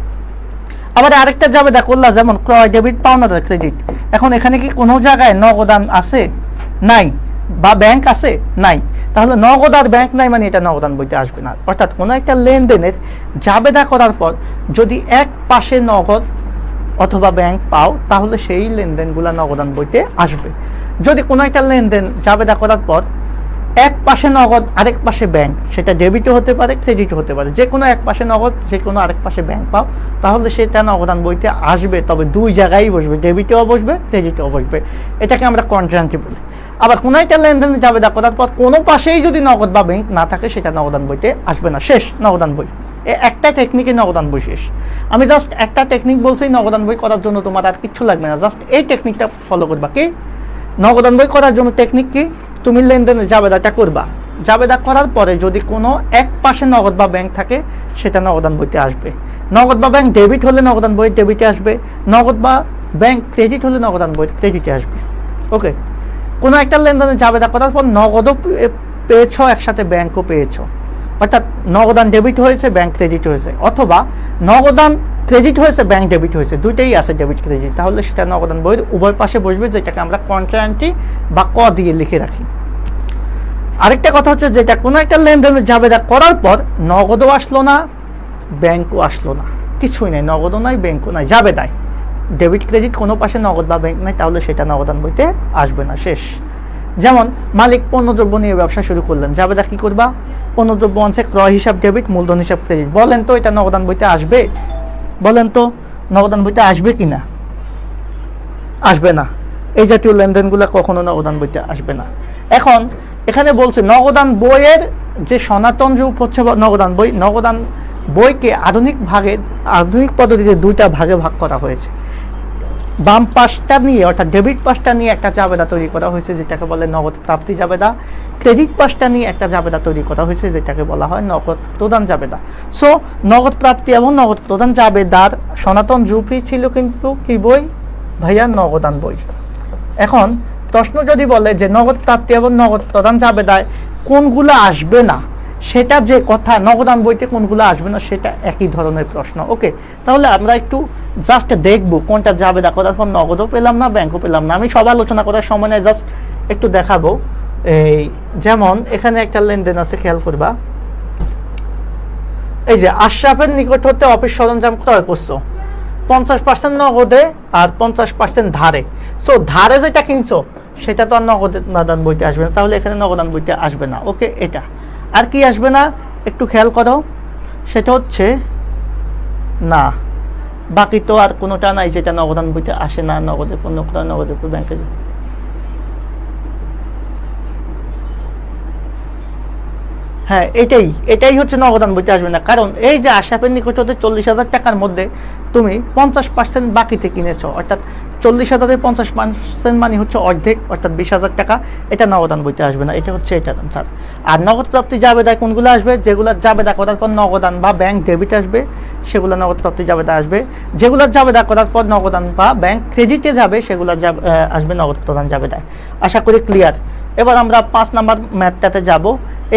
[SPEAKER 1] আবার আরেকটা জাবেদা করলা, যেমন ক্রয় ডেবিট, পাওনাদার ক্রেডিট। এখন এখানে কি কোনো জায়গায় নগদান আছে? নাই। বা ব্যাংক আছে? নাই। তাহলে নগদ আর ব্যাংক নাই মানে এটা নগদান বইতে আসবে না। অর্থাৎ কোনো একটা লেনদেনের জাবেদা করার পর যদি এক পাশে নগদ অথবা ব্যাংক পাও তাহলে সেই লেনদেনগুলো নগদান বইতে আসবে। যদি কোনো একটা লেনদেন জাবেদা করার পর এক পাশে নগদ আরেক পাশে ব্যাংক, সেটা ডেবিটও হতে পারে ক্রেডিটও হতে পারে, যে কোনো এক পাশে নগদ যে কোনো আরেক পাশে ব্যাংক পাও তাহলে সেটা নগদান বইতে আসবে। তবে দুই জায়গায় বসবে, ডেবিটেও বসবে ক্রেডিটেও বসবে। এটাকে আমরা কন্ট্রান্টি বলি। আবার কোনো একটা লেনদেন জাবেদা করার পর কোনো পাশেই যদি নগদ বা ব্যাংক না থাকে সেটা নগদান বইতে আসবে না। শেষ নগদান বই। একটা টেকনিকে নগদান বই শেষ। আমি জাস্ট একটা টেকনিক বলছি, নগদান বই করার জন্য তোমার আর কিচ্ছু লাগবে না, জাস্ট এই টেকনিকটা ফলো করবা। কি নগদান বই করার জন্য টেকনিক কি? তুমি লেনদেনের জাবেদাটা করবা, জাবেদা করার পরে যদি কোনো এক পাশে নগদ বা ব্যাংক থাকে সেটা নগদান বইতে আসবে। নগদ বা ব্যাংক ডেবিট হলে নগদান বই ডেবিটে আসবে, নগদ বা ব্যাংক ক্রেডিট হলে নগদান বই ক্রেডিটে আসবে। ওকে, কোনো একটা লেনদেনের জাবেদা করার পর নগদও পেয়েছো একসাথে ব্যাংকও পেয়েছো, অর্থাৎ নগদান ডেবিট হয়েছে ব্যাংক ক্রেডিট হয়েছে, অথবা নগদান ক্রেডিট হয়েছে ব্যাংক ডেবিট হয়েছে, দুইটাই আছে ডেবিট ক্রেডিট, তাহলে সেটা নগদান বইয়ের উভয় পাশে বসবে, যেটাকে আমরা কন্ট্রান্টি বা ক দিয়ে লিখে রাখি। আরেকটা কথা হচ্ছে যেটা কোনো একটা লেনদেনের জাবেদা করার পর নগদও আসলো না ব্যাংকও আসলো না, কিছুই নাই, নগদও নাই ব্যাংকও নাই, জাবেদায় ডেবিট ক্রেডিট কোনো পাশে নগদ বা ব্যাংক নাই, তাহলে সেটা নগদান বইতে আসবে না। শেষ। যেমন মালিক পণ্যদ্রব্য নিয়ে ব্যবসা শুরু করলেন, জাবেদা কি করবা? পণ্যদ্রব্য আনছে, ক্রয় হিসাব ডেবিট, মূলধন হিসাব ক্রেডিট। বলেন তো এটা নগদান বইতে আসবে? বলেন তো নগদান বইতে আসবে কিনা? আসবে না। এই জাতীয় লেনদেনগুলো কখনো নগদান বইতে আসবে না। এখন এখানে বলছে নগদান বইয়ের যে সনাতন রূপ হচ্ছে নগদান বই। নগদান বইকে আধুনিক পদ্ধতিতে দুইটা ভাগে ভাগ করা হয়েছে। বাম পাশটা নিয়ে অর্থাৎ ডেবিট পাশটা নিয়ে একটা জাবেদা তৈরি করা হয়েছে যেটাকে বলে নগদ প্রাপ্তি জাবেদা, ক্রেডিট পাশটা নিয়ে একটা জাবেদা তৈরি করা হয়েছে যেটাকে বলা হয় নগদ প্রদান জাবেদা। সো নগদ প্রাপ্তি এবং নগদ প্রদান জাবেদার সনাতন রূপই ছিল কিন্তু কি বই ভাইয়া? নগদান বই। এখন প্রশ্ন যদি বলে যে নগদ প্রাপ্তি এবং নগদ প্রদান জাবেদায় কোনগুলো আসবে না, সেটা যে কথা নগদান বইতে কোনগুলো আসবে না সেটা একই ধরনের প্রশ্ন। ওকে, তাহলে আমরা একটু জাস্ট দেখবো কোনটা জাবেদা করার পর নগদও পেলাম না ব্যাংকও পেলাম না। আমি সব আলোচনা করার সময় না, জাস্ট একটু দেখাবো। এই যেমন এখানে একটা লেনদেন আছে, খেয়াল করবা। এই যে আশরাফের নিকট হতে অফিস সরঞ্জাম ক্রয় করছো, 50% নগদে আর 50% ধারে। সো ধারে যেটা কিনছো সেটা তো আর নগদান বইতে আসবে না, তাহলে এখানে নগদান বইতে আসবে না। ওকে, এটা আর কি আসবে না একটু খেয়াল করো, সেটা হচ্ছে না, বাকি তো আর কোনোটা নাই যেটা নগদান বইতে আসে না। নগদে পণ্য ক্রয়, নগদে ব্যাংকে। হ্যাঁ, এটাই হচ্ছে নগদান বইতে আসবে না, কারণ এই যে আশরাফের নিকট হতে 40,000 টাকার মধ্যে তুমি 50% বাকিতে কিনেছো, অর্থাৎ 40,000-এর 50% মানে হচ্ছে অর্ধেক, অর্থাৎ 20,000 টাকা। এটা নগদান বইতে আসবে না, এটা হচ্ছে এটা আনসার। আর নগদ প্রাপ্তি জাবেদায় কোনগুলো আসবে? যেগুলো জাবেদা করার পর নগদান বা ব্যাংক ডেবিট আসবে সেগুলো নগদ প্রাপ্তি জাবেদা আসবে। যেগুলো জাবেদা করার পর নগদান বা ব্যাংক ক্রেডিটে যাবে সেগুলো আসবে নগদ প্রদান জাবেদায়। আশা করি ক্লিয়ার। এবার আমরা 5 নাম্বার ম্যাথটাতে যাব।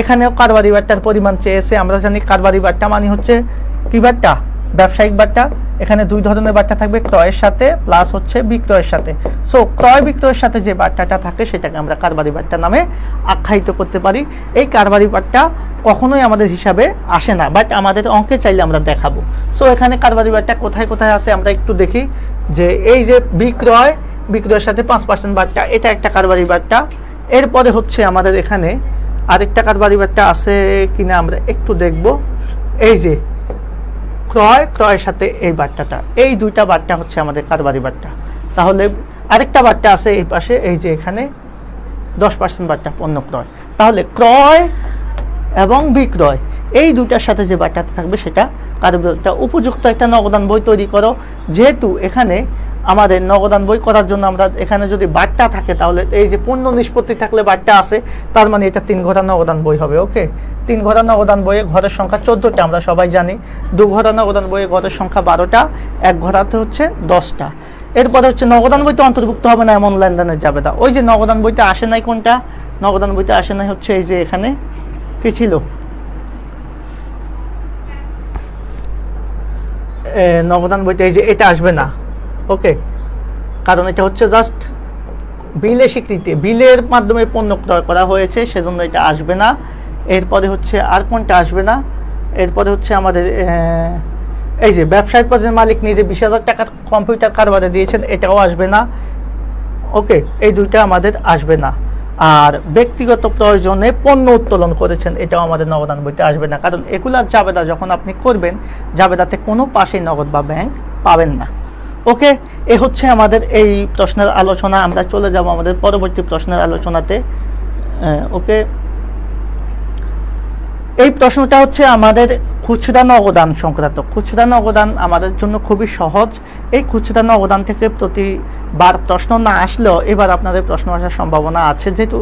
[SPEAKER 1] এখানেও কারবারি বাট্টার পরিমাণ চেয়েছে। আমরা জানি কারবারি বাট্টা মানে হচ্ছে কি বাট্টা? ব্যবসায়িক বাট্টা। এখানে দুই ধরনের বাট্টা থাকবে, ক্রয়ের সাথে প্লাস হচ্ছে বিক্রয়ের সাথে। সো ক্রয় বিক্রয়ের সাথে যে বাট্টাটা থাকে সেটাকে আমরা কারবারি বাট্টা নামে আখ্যায়িত করতে পারি। এই কারবারি বাট্টা কখনোই আমাদের হিসাবে আসে না, বাট আমাদের অঙ্কে চাইলে আমরা দেখাবো। সো এখানে কারবারি বাট্টা কোথায় কোথায় আছে আমরা একটু দেখি। যে এই যে বিক্রয়ের সাথে 5% বাট্টা, এটা একটা কারবারি বাট্টা। এরপরে হচ্ছে আমাদের এখানে আরেকটা কারবারি বাট্টা আছে কিনা আমরা একটু দেখব। এই যে ক্রয়ের সাথে এই বাট্টাটা, এই দুইটা বাট্টা হচ্ছে আমাদের কারবারি বাট্টা। তাহলে আরেকটা বাট্টা আছে এই পাশে, এই যে এখানে 10% বাট্টা পণ্য ক্রয়। তাহলে ক্রয় এবং বিক্রয় এই দুইটার সাথে যে বাট্টাটা থাকবে সেটা কারবারিটা। উপযুক্ত একটা নগদান বই তৈরি করো। যেহেতু এখানে আমাদের নগদান বই করার জন্য আমরা এখানে যদি বাট্টা থাকে তাহলে এই যে পণ্য নিষ্পত্তি থাকলে বাট্টা আছে, তার মানে এটা 3 ঘোড়া নগদান বই হবে। ওকে, 3 ঘোড়া নগদান বইয়ে ঘরের সংখ্যা 14টা আমরা সবাই জানি। 2 ঘোড়া নগদান বইয়ে ঘরের সংখ্যা 12টা, 1 ঘোড়াতে হচ্ছে 10টা। এরপরে হচ্ছে নগদান বইতে অন্তর্ভুক্ত হবে না এমন লেনদেনের জাবেদা। ওই যে নগদান বইতে আসে নাই কোনটা? নগদান বইতে আসে নাই হচ্ছে এই যে এখানে কি ছিল, নগদান বইতে এই যে এটা আসবে না, ওকে, কারণ এটা হচ্ছে জাস্ট বিলের স্বীকৃতি, বিলের মাধ্যমে পণ্য ক্রয় করা হয়েছে, সেজন্য এটা আসবে না। এরপরে হচ্ছে আর কোনটা আসবে না, এরপরে হচ্ছে আমাদের এই যে ব্যবসায়িক পর্যায়ের মালিক নিজে 20,000 টাকার কম্পিউটার কারবারে দিয়েছেন, এটাও আসবে না, ওকে, এই দুইটা আমাদের আসবে না। আর ব্যক্তিগত প্রয়োজনে পণ্য উত্তোলন করেছেন, এটাও আমাদের নগদান বইতে আসবে না, কারণ এগুলার জাবেদা যখন আপনি করবেন, জাবেদাতে কোনো পাশেই নগদ বা ব্যাংক পাবেন না। ওকে, এ হচ্ছে আমাদের এই প্রশ্নের আলোচনা। আমরা চলে যাব আমাদের পরবর্তী প্রশ্নের আলোচনাতে। ওকে, এই প্রশ্নটা হচ্ছে আমাদের খুচরা নগদান সংক্রান্ত। খুচরা নগদান আমাদের জন্য খুবই সহজ। এই খুচরা নগদান থেকে প্রতিবার প্রশ্ন না আসলেও এবার আপনাদের প্রশ্ন আসার সম্ভাবনা আছে, যেহেতু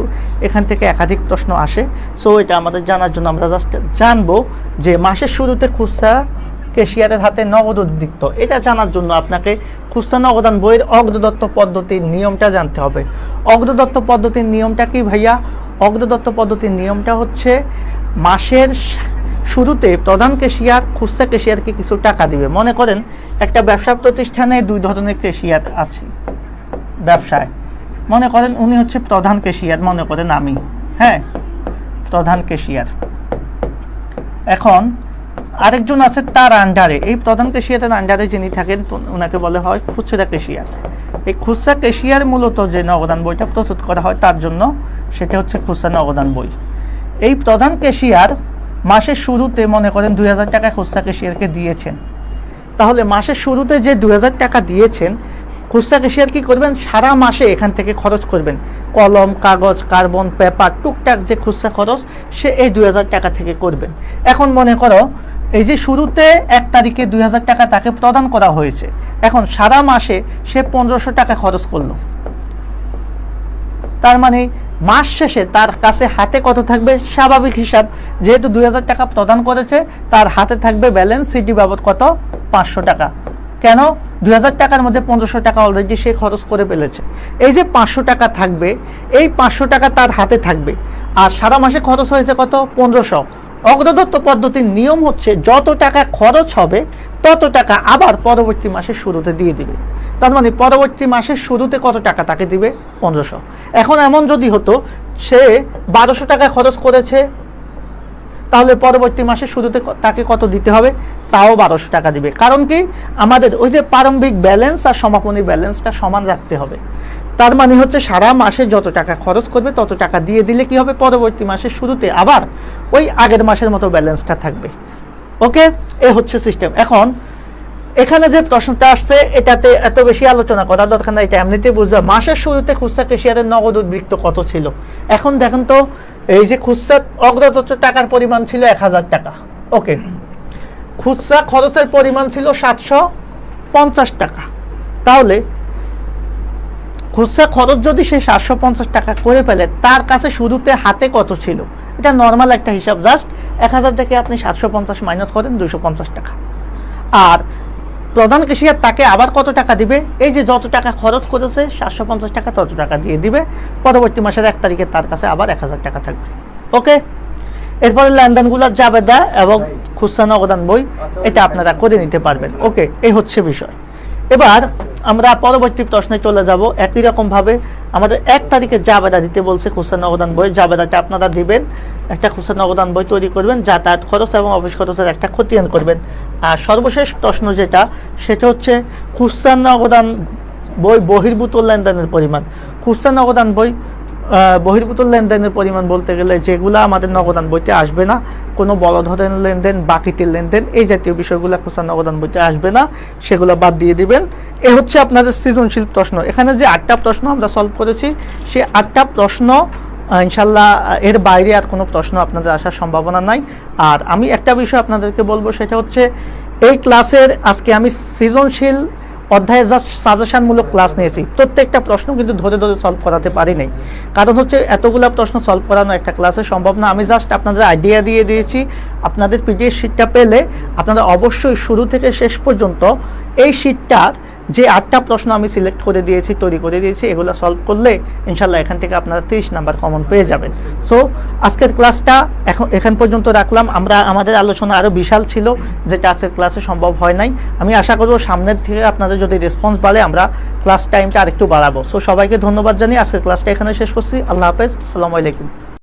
[SPEAKER 1] এখান থেকে একাধিক প্রশ্ন আসে। সো এটা আমাদের জানার জন্য আমরা জাস্ট জানবো যে মাসের শুরুতে খুচরা ক্যাশিয়ারের হাতে নগদ উদ্বৃত্ত, এটা জানার জন্য আপনাকে খুচরা নগদান বইয়ের অগ্রদত্ত পদ্ধতির নিয়মটা জানতে হবে। অগ্রদত্ত পদ্ধতির নিয়মটা কি ভাইয়া? অগ্রদত্ত পদ্ধতির নিয়মটা হচ্ছে মাসের শুরুতে প্রধান ক্যাশিয়ার খুচরা ক্যাশিয়ারকে কিছু টাকা দিবে। মনে করেন একটা ব্যবসা প্রতিষ্ঠানে দুই ধরনের ক্যাশিয়ার আছে ব্যবসায়। মনে করেন উনি হচ্ছে প্রধান ক্যাশিয়ার, মনে করেন আমি, হ্যাঁ, প্রধান ক্যাশিয়ার। এখন আরেকজন আছে তার আন্ডারে, এই প্রধান ক্যাশিয়ারের আন্ডারে যিনি থাকেন ওনাকে বলে হয় খুচরা ক্যাশিয়ার। এই খুচরা ক্যাশিয়ার মূলত যে নগদান বইটা প্রস্তুত করা হয় তার জন্য, সেটা হচ্ছে খুচরা নগদান বই। এই প্রধান ক্যাশিয়ার মাসের শুরুতে মনে করেন 2,000 টাকা খুচরা ক্যাশিয়ারকে দিয়েছেন, তাহলে মাসের শুরুতে যে 2,000 টাকা দিয়েছেন, খুচরা ক্যাশিয়ার কি করবেন? সারা মাসে এখান থেকে খরচ করবেন, কলম, কাগজ, কার্বন, পেপার, টুকটাক যে খুচরা খরচ সে এই 2,000 টাকা থেকে করবেন। এখন মনে করো এই যে শুরুতে 1 তারিখে 2,000 টাকা তাকে প্রদান করা হয়েছে, এখন সারা মাসে সে 1,500 টাকা খরচ করলো, তার মানে মাস শেষে তার কাছে হাতে কত থাকবে? স্বাভাবিক হিসাব, যেহেতু 2,000 টাকা প্রদান করেছে, তার হাতে থাকবে ব্যালেন্স সিটি বাবদ কত? 500 টাকা। কেন? 2,000 টাকার মধ্যে 1,500 টাকা অলরেডি সে খরচ করে ফেলেছে। এই যে 500 টাকা থাকবে, এই 500 টাকা তার হাতে থাকবে, আর সারা মাসে খরচ হয়েছে কত? 1,500। অগ্রদত্ত পদ্ধতির নিয়ম হচ্ছে যত টাকা খরচ হবে তত টাকা আবার পরবর্তী মাসের শুরুতে দিয়ে দিবে। তার মানে পরবর্তী মাসের শুরুতে কত টাকা তাকে দিবে? 1,500। এখন এমন যদি হতো সে 1,200 টাকা খরচ করেছে, তাহলে পরবর্তী মাসের শুরুতে তাকে কত দিতে হবে? তাও 1,200 টাকা দিবে। কারণ কি? আমাদের ওই যে প্রারম্ভিক ব্যালেন্স আর সমাপনী ব্যালেন্সটা সমান রাখতে হবে। তার মানে হচ্ছে সারা মাসে যত টাকা খরচ করবে তত টাকা দিয়ে দিলে কি হবে? পরবর্তী মাসের শুরুতে আবার ওই আগের মাসের মতো ব্যালেন্সটা থাকবে। ওকে, এ হচ্ছে সিস্টেম। এখন এখানে যে প্রশ্নটা আসছে এটাতে এত বেশি আলোচনা করার দরকার নাই, এটা এমনিতেই বুঝবে। মাসের শুরুতে খুচরা ক্যাশিয়ারের নগদ উদ্বৃত্ত কত ছিল? এখন দেখেন তো, এই যে খুচরা অগ্রদত্ত টাকার পরিমাণ ছিল 1,000 টাকা, ওকে, খুচরা খরচের পরিমাণ ছিল 750 টাকা। তাহলে খুচরা খরচ যদি সে 750 টাকা করে ফেলে, তার কাছে শুরুতে হাতে কত ছিল? এটা নর্মাল একটা হিসাব, জাস্ট 1,000 থেকে আপনি 750 মাইনাস করেন 250 টাকা। আর প্রধান ক্যাশিয়ার তাকে আবার কত টাকা দিবে? এই যে যত টাকা খরচ করেছে 750 টাকা, তত টাকা দিয়ে দিবে। পরবর্তী মাসের 1 তারিখে তার কাছে আবার 1,000 টাকা থাকবে। ওকে, এরপরে লেনদেনগুলোর জাবেদা এবং খুচরা নগদান বই এটা আপনারা করে নিতে পারবেন। ওকে, এই হচ্ছে বিষয়। এবার আমরা পরবর্তী প্রশ্নে চলে যাব। একই রকম ভাবে আমাদের 1 তারিখে জাবেদা দিতে বলছে খুচরা নগদান বই। জাবেদাটা আপনারা দিবেন, একটা খুচরা নগদান বই তৈরি করবেন, যাতায়াত খরচ এবং অফিস খরচের একটা খতিয়ান করবেন। আর সর্বশেষ প্রশ্ন যেটা, সেটা হচ্ছে খুচরা নগদান বই বহির্ভূত লেনদেনের পরিমাণ। খুচরা নগদান বই বহির্ভূত লেনদেনের পরিমাণ বলতে গেলে যেগুলো আমাদের নগদান বইতে আসবে না, কোনো বড় ধরনের লেনদেন, বাকিতে লেনদেন, এই জাতীয় বিষয়গুলো খুচরা নগদান বইতে আসবে না, সেগুলো বাদ দিয়ে দিবেন। এ হচ্ছে আপনাদের সৃজনশীল প্রশ্ন। এখানে যে 8টা প্রশ্ন আমরা সলভ করেছি, সেই 8টা প্রশ্ন ইনশাল্লাহ এর বাইরে আর কোনো প্রশ্ন আপনাদের আসার সম্ভাবনা নাই। আর আমি একটা বিষয় আপনাদেরকে বলবো, সেটা হচ্ছে এই ক্লাসের আজকে আমি সৃজনশীল অধ্যায়ে জাস্ট সাজেশনমূলক ক্লাস নিয়েছি। প্রত্যেকটা প্রশ্ন কিন্তু ধরে ধরে সলভ করাতে পারি নাই, কারণ হচ্ছে এতগুলা প্রশ্ন সলভ করানো একটা ক্লাসে সম্ভব না। আমি জাস্ট আপনাদের আইডিয়া দিয়ে দিয়েছি। আপনাদের পিডিএফ শিটটা পেলে আপনারা অবশ্যই শুরু থেকে শেষ পর্যন্ত এই শিটটার যে 8টা প্রশ্ন আমি সিলেক্ট করে দিয়েছি, তৈরি করে দিয়েছি, এগুলো সলভ করলে ইনশাল্লাহ এখান থেকে আপনারা 30 নাম্বার কমন পেয়ে যাবেন। সো আজকের ক্লাসটা এখান পর্যন্ত রাখলাম। আমাদের আলোচনা আরও বিশাল ছিল, যেটা আজকের ক্লাসে সম্ভব হয় নাই। আমি আশা করব সামনের থেকে আপনাদের যদি রেসপন্স বাড়ে আমরা ক্লাস টাইমটা আরেকটু বাড়াবো। সো সবাইকে ধন্যবাদ জানিয়ে আজকের ক্লাসটা এখানে শেষ করছি। আল্লাহ হাফেজ, আসসালামু আলাইকুম।